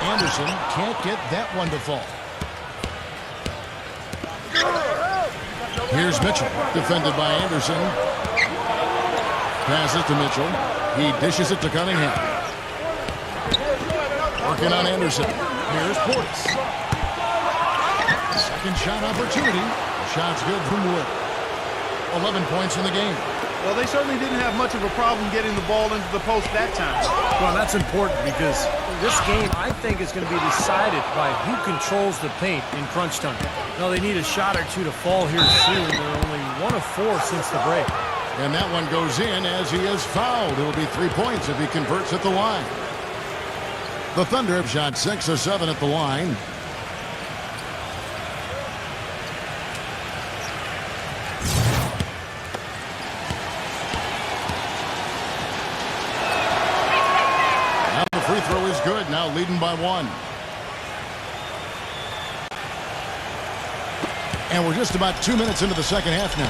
B: Anderson can't get that one to fall. Here's Mitchell, defended by Anderson. Passes to Mitchell. He dishes it to Cunningham. Working on Anderson. Here's Portis. Second shot opportunity. Shot's good from Wood. 11 points in the game.
D: Well, they certainly didn't have much of a problem getting the ball into the post that time.
C: Well, that's important because this game, I think, is going to be decided by who controls the paint in crunch time. Now, they need a shot or two to fall here soon. They're only 1 of 4 since the break.
B: And that one goes in as he is fouled. It'll be 3 points if he converts at the line. The Thunder have shot 6 of 7 at the line. Now the free throw is good. Now leading by 1. And we're just about 2 minutes into the second half now.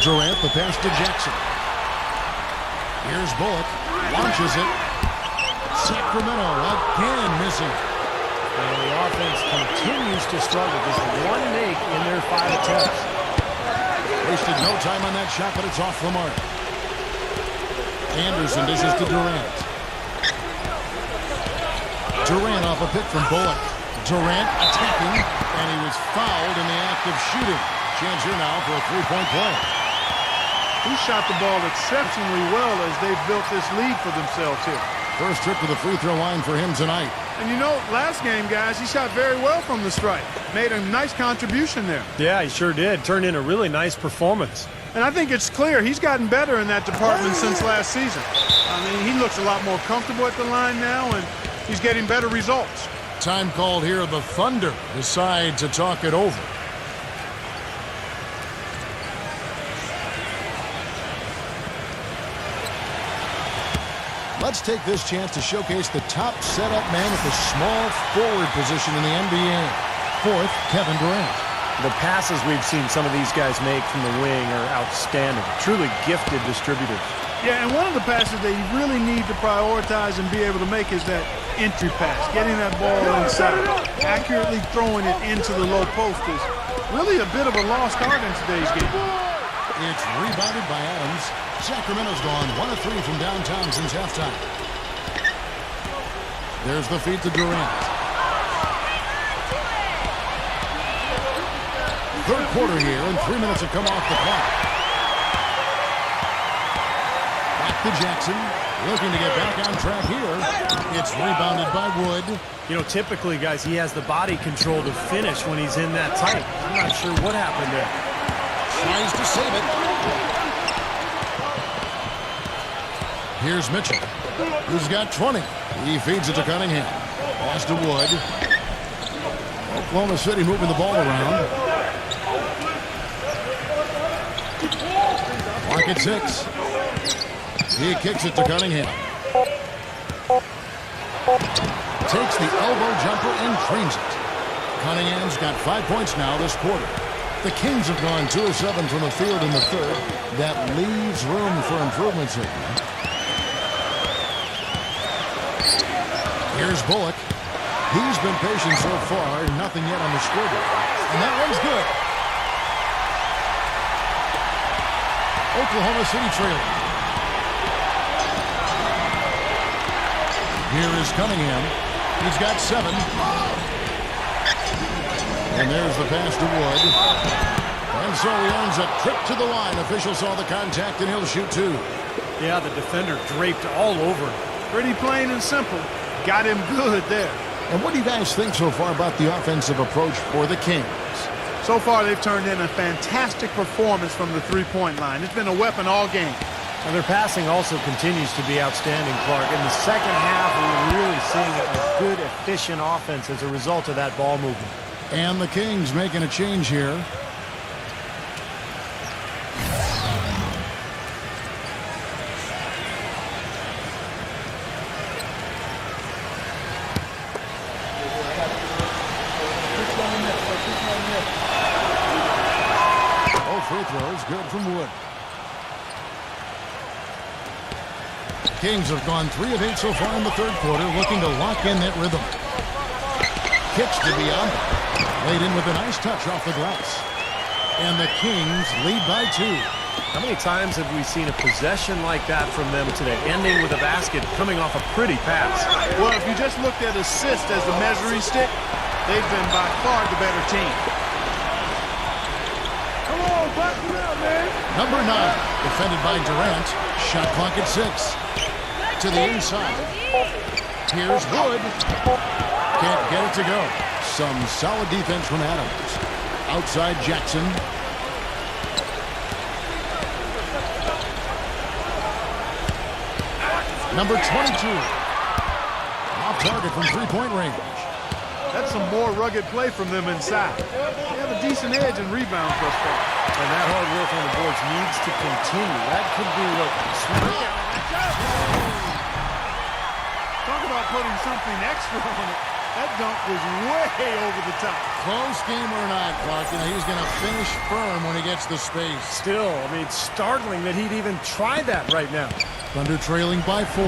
B: Durant, the pass to Jackson. Here's Bullock. Launches it. Sacramento again missing.
C: And the offense continues to struggle. Just one make in their 5 attempts.
B: Wasted no time on that shot, but it's off the mark. Anderson dishes to Durant. Durant off a pick from Bullock. Durant attacking, and he was fouled in the act of shooting. Chance here now for a three-point play.
D: He shot the ball exceptionally well as they've built this lead for themselves here.
B: First trip to the free throw line for him tonight.
D: And you know, last game, guys, he shot very well from the stripe. Made a nice contribution there.
C: Yeah, he sure did. Turned in a really nice performance.
D: And I think it's clear he's gotten better in that department since last season. I mean, he looks a lot more comfortable at the line now, and he's getting better results.
B: Time called here. The Thunder decide to talk it over. Let's take this chance to showcase the top setup man at the small forward position in the NBA. Fourth, Kevin Durant.
C: The passes we've seen some of these guys make from the wing are outstanding. Truly gifted distributors.
D: Yeah, and one of the passes that you really need to prioritize and be able to make is that entry pass. Getting that ball inside. Accurately throwing it into the low post is really a bit of a lost art in today's game.
B: It's rebounded by Adams. Sacramento's gone 1 of 3 from downtown since halftime. There's the feed to Durant. Third quarter here, and 3 minutes have come off the clock. Back to Jackson, looking to get back on track here. It's rebounded by Wood.
C: You know, typically, guys, he has the body control to finish when he's in that tight. I'm not sure what happened there.
B: Tries to save it. Here's Mitchell, who's got 20. He feeds it to Cunningham. Pass to Wood. Oklahoma City moving the ball around. Mark at 6. He kicks it to Cunningham. Takes the elbow jumper and drains it. Cunningham's got 5 points now this quarter. The Kings have gone 2 of 7 from the field in the third. That leaves room for improvements here. Here's Bullock. He's been patient so far. Nothing yet on the scoreboard. And that one's good. Oklahoma City trailing. Here is Cunningham. He's got 7. And there's the pass to Wood. And so he earns a trip to the line. Official saw the contact, and he'll shoot 2.
C: Yeah, the defender draped all over him.
D: Pretty plain and simple. Got him good there.
B: And what do you guys think so far about the offensive approach for the Kings?
D: So far, they've turned in a fantastic performance from the three-point line. It's been a weapon all game.
C: And their passing also continues to be outstanding, Clark. In the second half, we're really seeing a good, efficient offense as a result of that ball movement.
B: And the Kings making a change here. Free throws, good from Wood. Kings have gone 3 of 8 so far in the third quarter, looking to lock in that rhythm. Kicks to Biombo. Laid in with a nice touch off the glass. And the Kings lead by 2.
C: How many times have we seen a possession like that from them today, ending with a basket coming off a pretty pass?
D: Well, if you just looked at assists as the measuring stick, they've been by far the better team.
B: Number 9, defended by Durant. Shot clock at 6. To the inside. Here's Wood. Can't get it to go. Some solid defense from Adams. Outside Jackson. Number 22. Off target from three-point range.
D: That's some more rugged play from them inside. They have a decent edge in rebounds thus far.
C: And that hard work on the boards needs to continue. That could be what
D: Talk about putting something extra on it. That dunk was way over the top.
B: Close game or not, Clark, he's going to finish firm when he gets the space.
C: Still, I mean, startling that he'd even try that right now.
B: Thunder trailing by 4.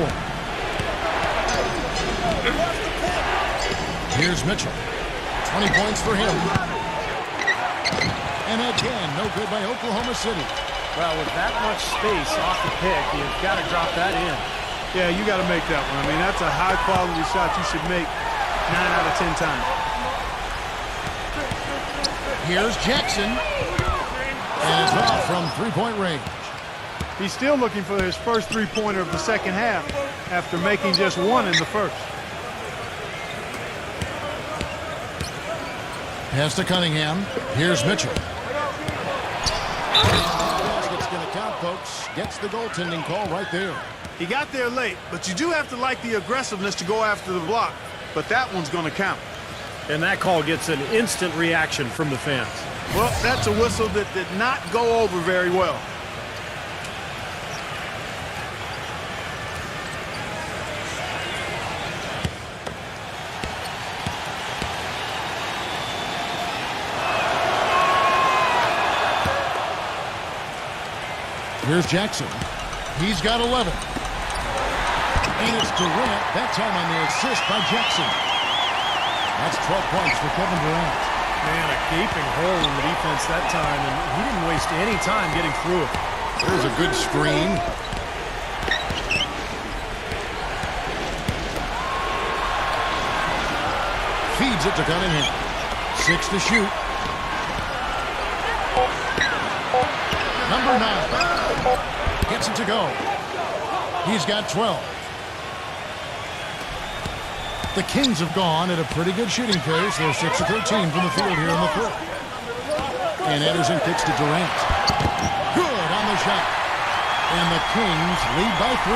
B: Here's Mitchell. 20 points for him. And again, no good by Oklahoma City.
C: Well, with that much space off the pick, you've got to drop that in.
D: Yeah, you got to make that one. I mean, that's a high-quality shot you should make 9 out of 10 times.
B: Here's Jackson. And it's off from three-point range.
D: He's still looking for his first three-pointer of the second half after making just one in the first.
B: Pass to Cunningham. Here's Mitchell. Basket's going to count, folks. Gets the goaltending call right there.
D: He got there late, but you do have to like the aggressiveness to go after the block. But that one's going to count.
C: And that call gets an instant reaction from the fans.
D: Well, that's a whistle that did not go over very well.
B: Here's Jackson. He's got 11. And it's Durant, that time on the assist by Jackson. That's 12 points for Kevin Durant.
C: Man, a gaping hole in the defense that time, and he didn't waste any time getting through it.
B: There's a good screen. Feeds it to Cunningham. 6 to shoot. Number 9 gets it to go. He's got 12. The Kings have gone at a pretty good shooting pace. They're 6 of 13 from the field here in the fourth. And Anderson kicks to Durant. Good on the shot. And the Kings lead by 3.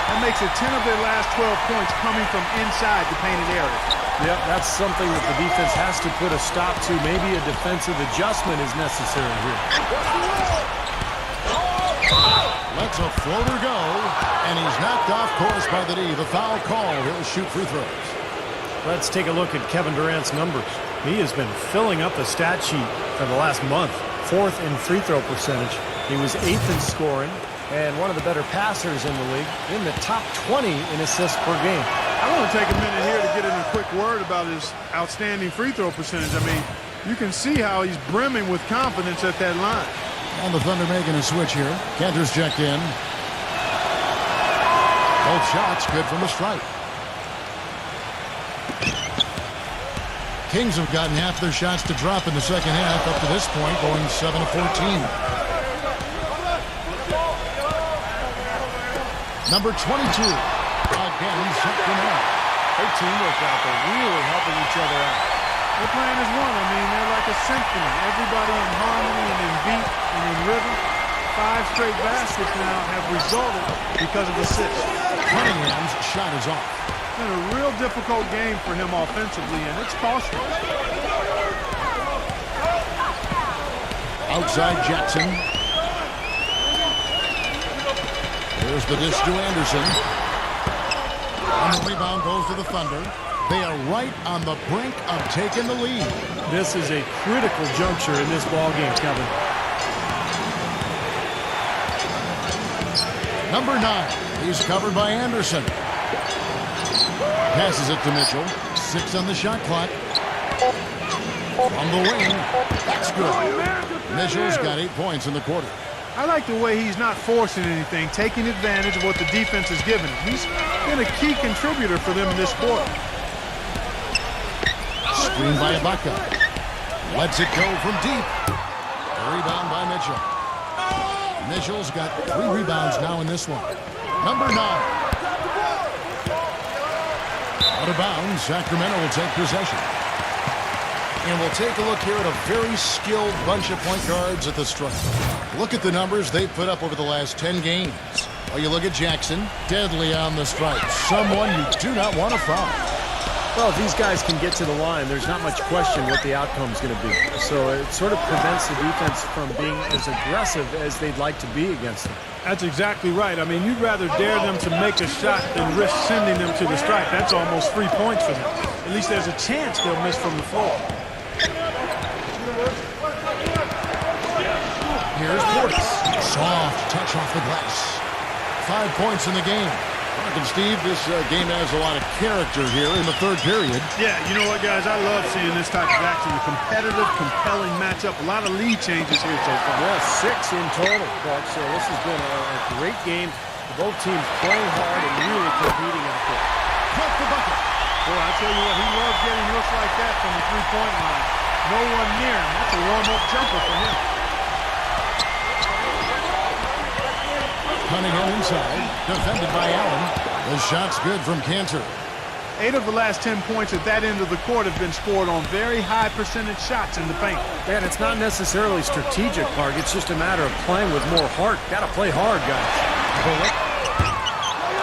D: That makes it 10 of their last 12 points coming from inside the painted area.
C: Yep, that's something that the defense has to put a stop to. Maybe a defensive adjustment is necessary here.
B: Lets a floater go, and he's knocked off course by the D. The foul call. He'll shoot free throws.
C: Let's take a look at Kevin Durant's numbers. He has been filling up the stat sheet for the last month. 4th in free throw percentage. He was 8th in scoring and one of the better passers in the league, in the top 20 in assists per game.
D: I want to take a minute here to get in a quick word about his outstanding free throw percentage. I mean, you can see how he's brimming with confidence at that line.
B: And the Thunder making a switch here. Cantor's checked in. Both shots good from the stripe. Kings have gotten half their shots to drop in the second half up to this point, going 7 of 14. Number 22. Again, set from out.
C: Their teamwork out there really helping each other out.
D: Their plan is one. I mean, they're like a symphony. Everybody in harmony and in beat and in rhythm. 5 straight baskets now have resulted because of assists.
B: Cunningham's shot is off.
D: It's been a real difficult game for him offensively, and it's costly.
B: Outside Jackson. There's the dish to Anderson. And the rebound goes to the Thunder. They are right on the brink of taking the lead.
C: This is a critical juncture in this ballgame, Kevin.
B: Number 9. He's covered by Anderson. Passes it to Mitchell. 6 on the shot clock. From the wing. That's good. Mitchell's got 8 points in the quarter.
D: I like the way he's not forcing anything, taking advantage of what the defense has given him. He's been a key contributor for them in this quarter.
B: Screened by Ibaka. Lets it go from deep. Rebound by Mitchell. Mitchell's got 3 rebounds now in this one. Number 9. Out of bounds, Sacramento will take possession. And we'll take a look here at a very skilled bunch of point guards at the stripe. Look at the numbers they've put up over the last 10 games. Well, you look at Jackson, deadly on the strike. Someone you do not want to foul.
C: Well, if these guys can get to the line, there's not much question what the outcome is going to be. So it sort of prevents the defense from being as aggressive as they'd like to be against them.
D: That's exactly right. I mean, you'd rather dare them to make a shot than risk sending them to the strike. That's almost 3 points for them. At least there's a chance they'll miss from the floor.
B: Here's Portis. Soft touch off the glass. 5 points in the game. And Steve, this game has a lot of character here in the third period.
D: Yeah, you know what, guys? I love seeing this type of action. A competitive, compelling matchup. A lot of lead changes here so far.
C: Yeah, 6 in total, Clark. So this has been a great game. Both teams playing hard and really competing out there.
B: Cut the bucket.
D: Boy, I tell you what, he loves getting looks like that from the three-point line. No one near him. That's a warm-up jumper for him.
B: Cunningham inside, defended by Allen. The shot's good from Cantor.
D: 8 of the last 10 points at that end of the court have been scored on very high percentage shots in the paint.
C: And it's not necessarily strategic, Clark. It's just a matter of playing with more heart. Got to play hard, guys.
B: Bullock.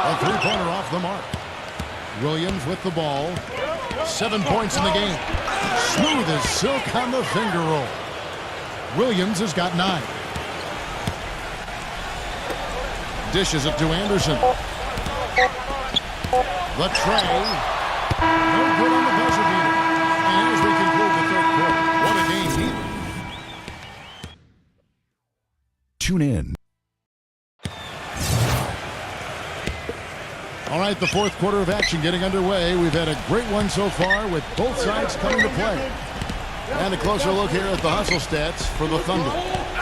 B: A three-pointer off the mark. Williams with the ball. 7 points in the game. Smooth as silk on the finger roll. Williams has got 9. Dishes it to Anderson. The tray. No good on the buzzer beater. And as we conclude the third quarter, what a game here.
F: Tune in.
B: All right, the fourth quarter of action getting underway. We've had a great one so far with both sides coming to play. And a closer look here at the hustle stats for the Thunder.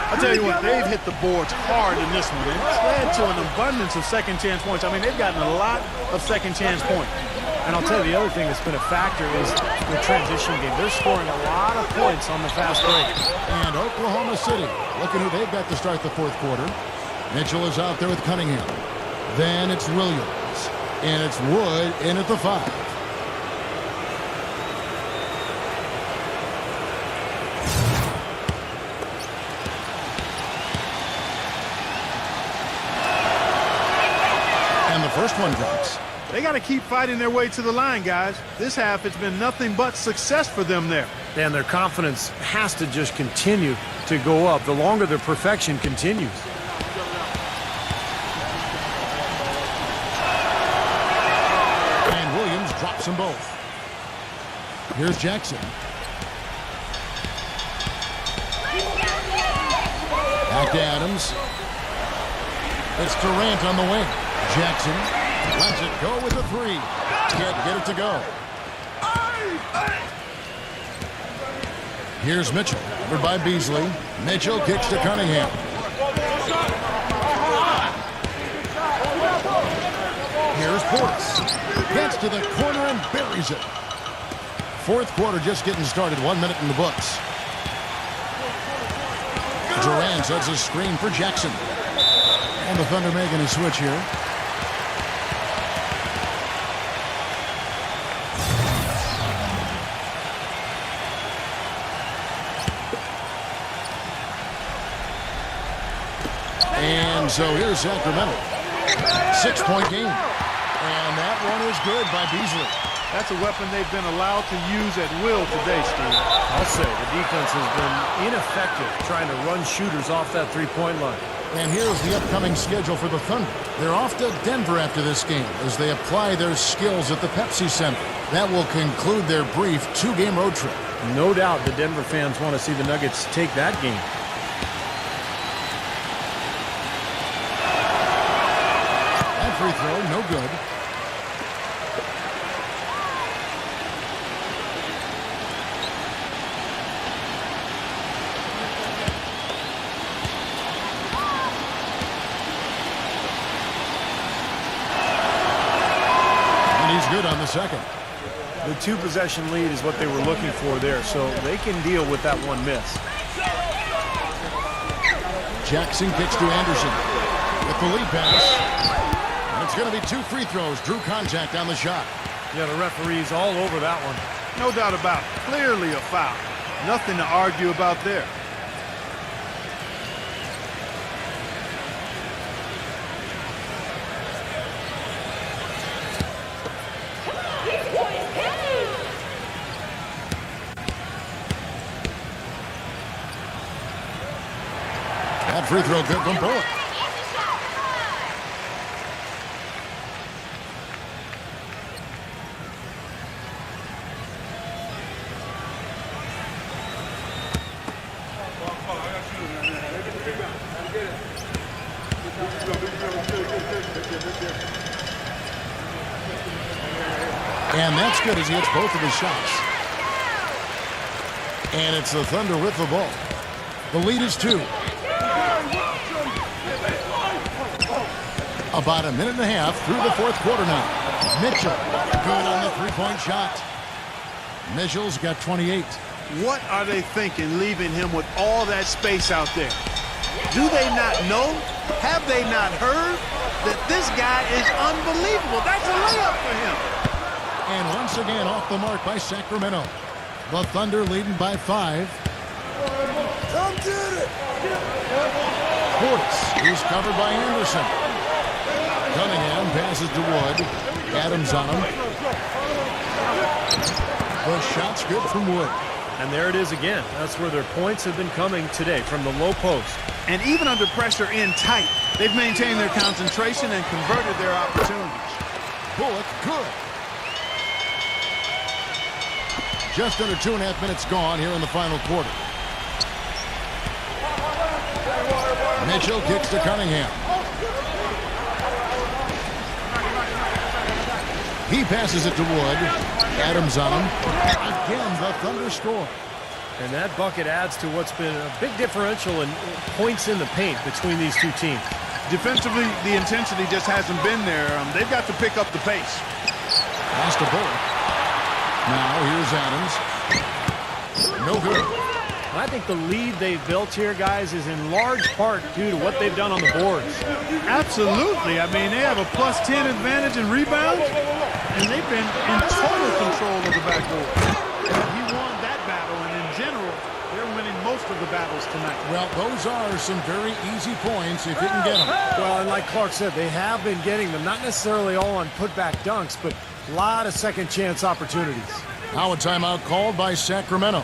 D: I'll tell you what, they've hit the boards hard in this one. It's led to an abundance of second chance points. I mean, they've gotten a lot of second chance points.
C: And I'll tell you the other thing that's been a factor is the transition game. They're scoring a lot of points on the fast break.
B: And Oklahoma City, looking who they've got to start the fourth quarter. Mitchell is out there with Cunningham. Then it's Williams. And it's Wood in at the 5. First one drops.
D: They got to keep fighting their way to the line, guys. This half, it's been nothing but success for them there.
C: And their confidence has to just continue to go up the longer their perfection continues.
B: And Williams drops them both. Here's Jackson. Back to Adams. It's Durant on the wing. Jackson lets it go with the 3. Can't get it to go. Here's Mitchell, covered by Beasley. Mitchell kicks to Cunningham. Here's Portis. Gets to the corner and buries it. Fourth quarter just getting started. 1 minute in the books. Durant sets a screen for Jackson. And the Thunder making a switch here. And so here's Sacramento. 6-point game. And that one is good by Beasley.
D: That's a weapon they've been allowed to use at will today, Steve.
C: I'll say the defense has been ineffective trying to run shooters off that three-point line.
B: And here's the upcoming schedule for the Thunder. They're off to Denver after this game as they apply their skills at the Pepsi Center. That will conclude their brief 2-game road trip.
C: No doubt the Denver fans want to see the Nuggets take that game.
B: That free throw, no good. Good on the second.
C: The 2-possession lead is what they were looking for there, so they can deal with that one miss.
B: Jackson kicks to Anderson with the lead pass. And it's going to be 2 free throws. Drew contact on the shot.
C: Yeah, the referee's all over that one.
D: No doubt about it. Clearly a foul. Nothing to argue about there.
B: That free throw good from Bullock. And that's good as he hits both of his shots. And it's the Thunder with the ball. The lead is 2. About a minute and a half through the fourth quarter now. Mitchell, good on the three-point shot. Mitchell's got 28.
D: What are they thinking leaving him with all that space out there? Do they not know? Have they not heard that this guy is unbelievable? That's a layup for him.
B: And once again off the mark by Sacramento. The Thunder leading by 5.
D: Come get it.
B: Portis is covered by Anderson. Cunningham passes to Wood. Adams on him. The shot's good from Wood.
C: And there it is again. That's where their points have been coming today, from the low post.
D: And even under pressure in tight, they've maintained their concentration and converted their opportunities.
B: Bullock, good. Just under 2.5 minutes gone here in the final quarter. Mitchell kicks to Cunningham. He passes it to Wood. Adams on him. Again, the Thunder score.
C: And that bucket adds to what's been a big differential in points in the paint between these two teams.
D: Defensively, the intensity just hasn't been there. They've got to pick up the pace.
B: Pass to Bullock. Now here's Adams. No good.
C: I think the lead they've built here, guys, is in large part due to what they've done on the boards.
D: Absolutely. I mean, they have a +10 advantage in rebounds, and they've been in total control of the backboard. He won that battle, and in general, they're winning most of the battles tonight.
B: Well, those are some very easy points if you can get them.
C: Well, and like Clark said, they have been getting them, not necessarily all on putback dunks, but a lot of second-chance opportunities.
B: Now a timeout called by Sacramento.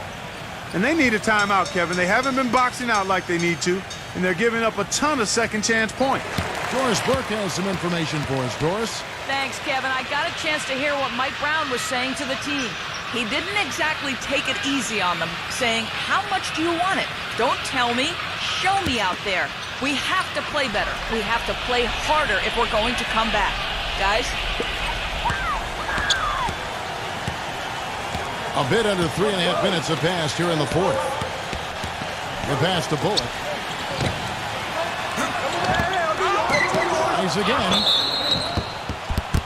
D: And they need a timeout, Kevin. They haven't been boxing out like they need to, and they're giving up a ton of second-chance points.
B: Doris Burke has some information for us. Doris?
E: Thanks, Kevin. I got a chance to hear what Mike Brown was saying to the team. He didn't exactly take it easy on them, saying, how much do you want it? Don't tell me. Show me out there. We have to play better. We have to play harder if we're going to come back. Guys?
B: A bit under 3.5 minutes have passed here in the fourth. The pass to Bullock. Tries again.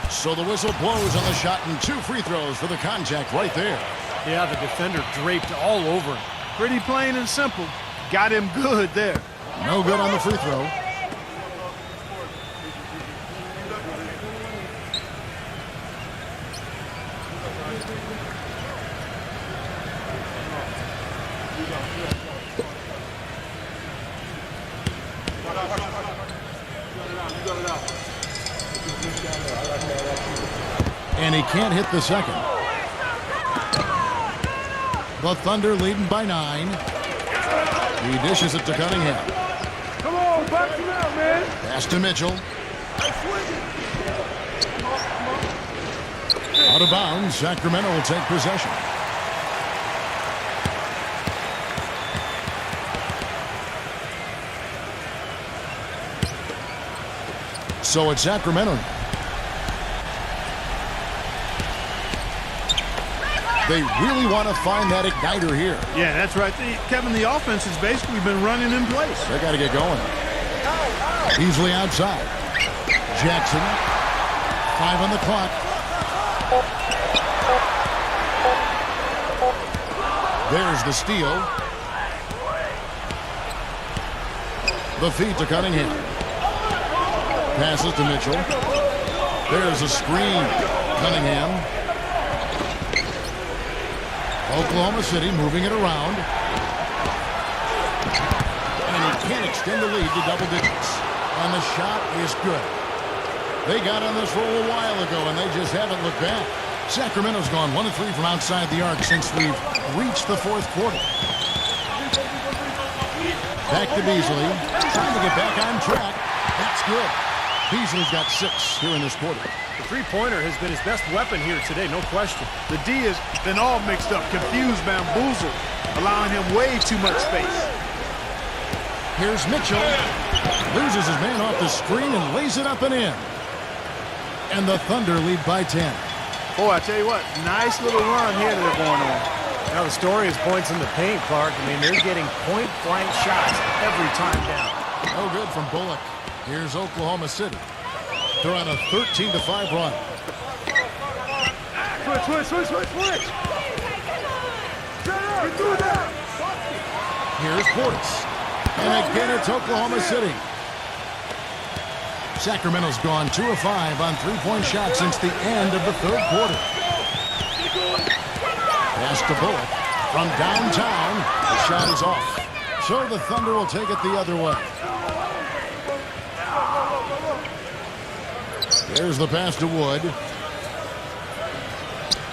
B: So the whistle blows on the shot and 2 free throws for the contact right there.
C: Yeah, the defender draped all over him.
D: Pretty plain and simple. Got him good there.
B: No good on the free throw. And he can't hit the second. The Thunder leading by 9. He dishes it to Cunningham.
D: Come on, box him out, man.
B: Pass to Mitchell. Out of bounds, Sacramento will take possession. So it's Sacramento. They really want to find that igniter here.
D: Yeah, that's right. Kevin, the offense has basically been running in place.
B: They got to get going. Easily outside. Jackson. 5 on the clock. There's the steal. The feed to Cunningham. Passes to Mitchell. There's a screen. Cunningham. Oklahoma City moving it around. And he can't extend the lead to double digits. And the shot is good. They got on this roll a while ago, and they just haven't looked back. Sacramento's gone 1 of 3 from outside the arc since we've reached the fourth quarter. Back to Beasley. Trying to get back on track. That's good. Beasley's got 6 here in this quarter.
C: The three-pointer has been his best weapon here today, no question.
D: The D has been all mixed up, confused, bamboozled, allowing him way too much space.
B: Here's Mitchell. Loses his man off the screen and lays it up and in. And the Thunder lead by 10.
D: Boy, I tell you what, nice little run here that they're going on.
C: Now the story is points in the paint, Clark. I mean, they're getting point-blank shots every time down.
B: No good from Bullock. Here's Oklahoma City. They're on a 13-5 run.
D: Switch.
B: Here's Portis. And again, it's Oklahoma City. Sacramento's gone 2 of 5 on three-point shots since the end of the third quarter. Pass to Bullock from downtown. The shot is off. So the Thunder will take it the other way. Here's the pass to Wood.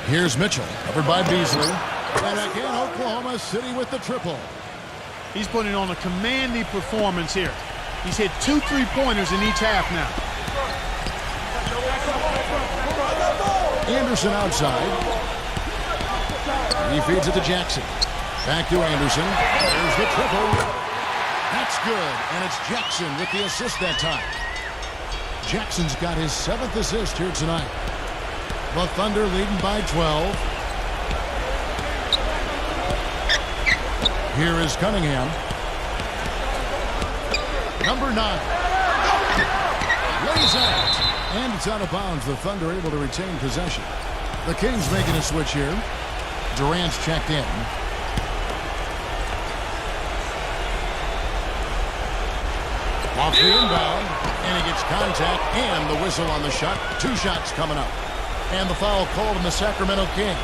B: Here's Mitchell, covered by Beasley. And again, Oklahoma City with the triple.
D: He's putting on a commanding performance here. He's hit 2 3-pointers in each half now.
B: Anderson outside. He feeds it to Jackson. Back to Anderson. There's the triple. That's good. And it's Jackson with the assist that time. Jackson's got his 7th assist here tonight. The Thunder leading by 12. Here is Cunningham. Number 9. Lays out. And it's out of bounds. The Thunder able to retain possession. The Kings making a switch here. Durant's checked in. Off the inbound. And he gets contact and the whistle on the shot. 2 shots coming up. And the foul called on the Sacramento Kings.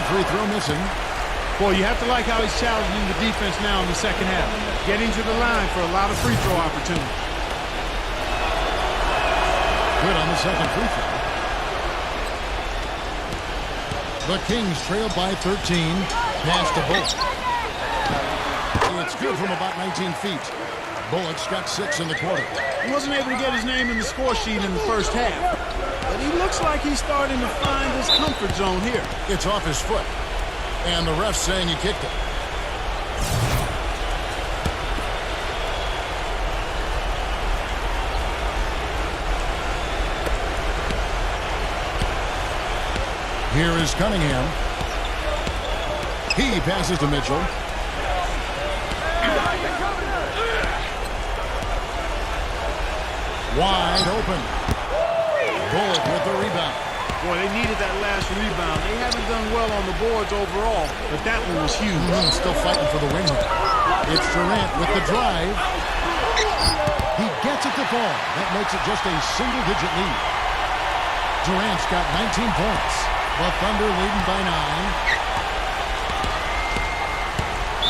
B: Free throw missing.
D: Boy, you have to like how he's challenging the defense now in the second half. Getting to the line for a lot of free throw opportunities.
B: Good on the second free throw. The Kings trail by 13. Pass to Bullock. It's good from about 19 feet. Bullock's got 6 in the quarter.
D: He wasn't able to get his name in the score sheet in the first half. But he looks like he's starting to find his comfort zone here.
B: It's off his foot. And the ref's saying he kicked it. Here is Cunningham. He passes to Mitchell. Wide open. Bullock with the rebound.
D: Boy, they needed that last rebound. They haven't done well on the boards overall, but that one was huge.
B: Still fighting for the win here. It's Durant with the drive. He gets it to fall. That makes it just a single-digit lead. Durant's got 19 points. The Thunder leading by 9.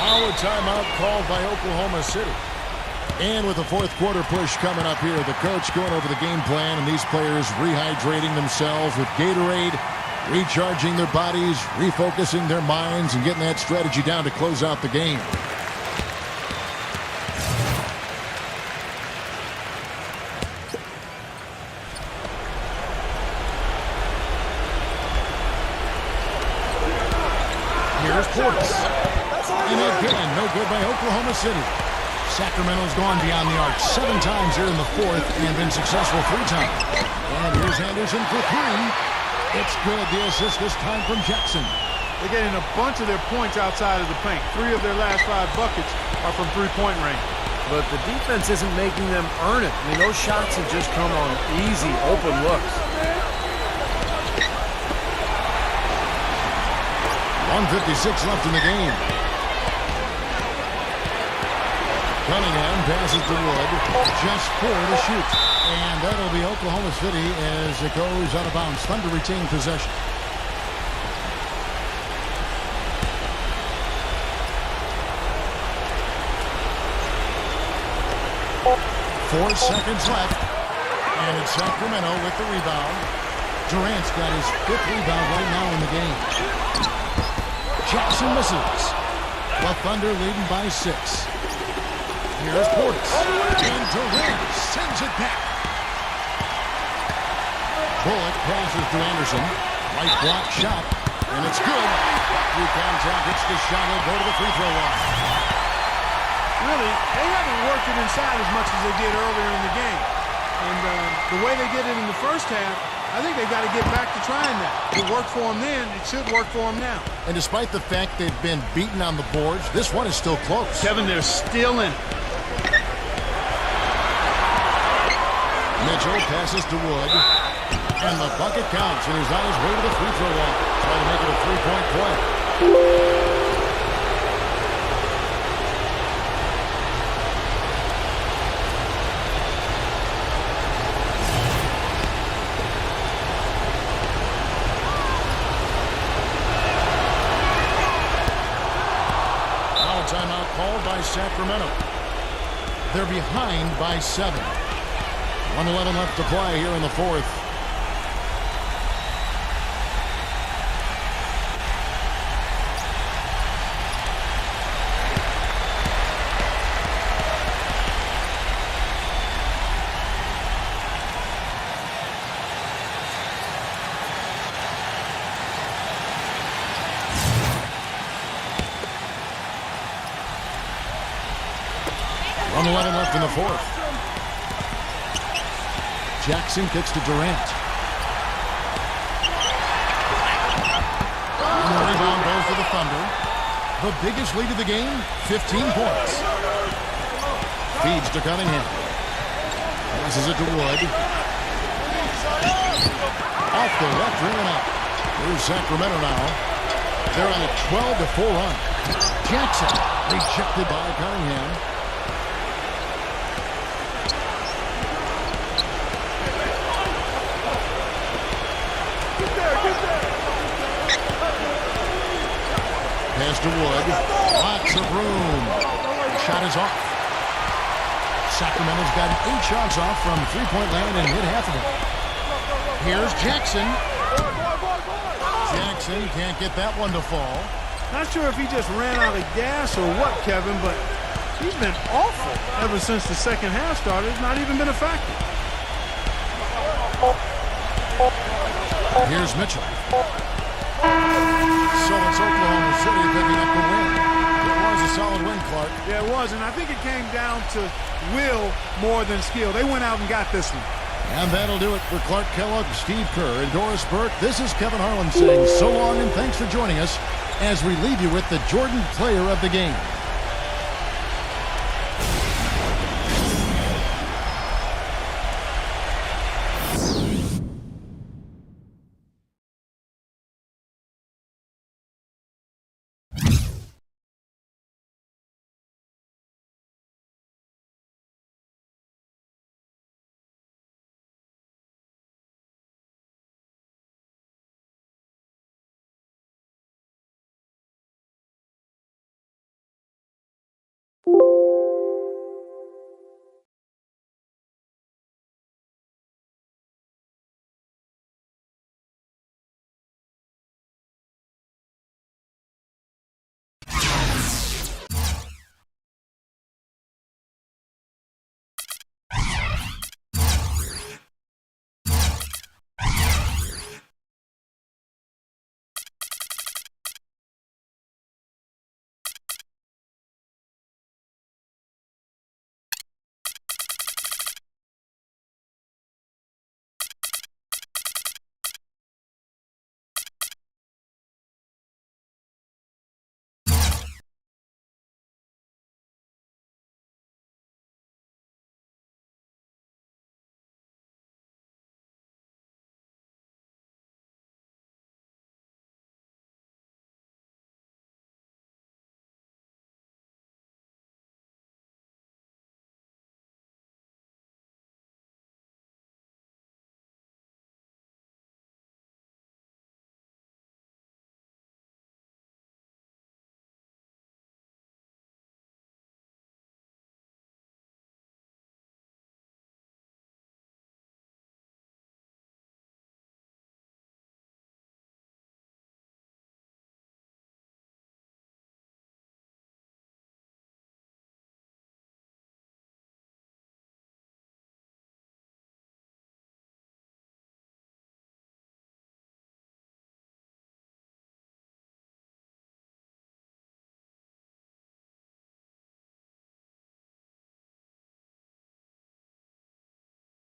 B: Now a timeout called by Oklahoma City. And with the fourth quarter push coming up here, the coach going over the game plan, and these players rehydrating themselves with Gatorade, recharging their bodies, refocusing their minds, and getting that strategy down to close out the game. Here's Portis. And again, no good by Oklahoma City. Sacramento's gone beyond the arc 7 times here in the fourth and been successful 3 times. And here's Anderson for 3. It's good. The assist this time from Jackson.
D: They're getting a bunch of their points outside of the paint. 3 of their last 5 buckets are from three-point range.
C: But the defense isn't making them earn it. I mean, those shots have just come on easy, open looks.
B: 1:56 left in the game. Cunningham passes to Wood. Just 4 to shoot. And that'll be Oklahoma City as it goes out of bounds. Thunder retain possession. 4 seconds left. And it's Sacramento with the rebound. Durant's got his 5th rebound right now in the game. Jackson misses. The Thunder leading by 6. Here's Portis. And Durant sends it back. Bullock passes to Anderson. Right block shot. And it's good. Through contact, hits the shot. He'll go to the free throw line.
D: Really, they haven't worked it inside as much as they did earlier in the game. And the way they did it in the first half, I think they've got to get back to trying that. It worked for them then. It should work for them now.
B: And despite the fact they've been beaten on the boards, this one is still close.
D: Kevin, they're still in it.
B: Mitchell passes to Wood. And the bucket counts, and he's on his way to the free throw line. Trying to make it a 3-point play. Now a timeout called by Sacramento. They're behind by 7. 1:11 left to play here in the 4th. Left in the 4th. Jackson kicks to Durant. And the rebound goes to the Thunder. The biggest lead of the game, 15 points. Feeds to Cunningham. Passes it to Wood. Off the left rim and out. Here's Sacramento now. They're on a 12-4 run. Jackson rejected by Cunningham. Pass to Wood. Lots of room. Shot is off. Sacramento's got 8 shots off from three-point land and hit half of them. Here's Jackson. Jackson can't get that one to fall.
D: Not sure if he just ran out of gas or what, Kevin, but he's been awful ever since the second half started. It's not even been a factor.
B: Here's Mitchell. So it's Oklahoma City picking up the win. It was a solid win, Clark.
D: Yeah, it was, and I think it came down to will more than skill. They went out and got this one.
B: And that'll do it for Clark Kellogg, Steve Kerr, and Doris Burke. This is Kevin Harlan saying so long and thanks for joining us as we leave you with the Jordan Player of the Game.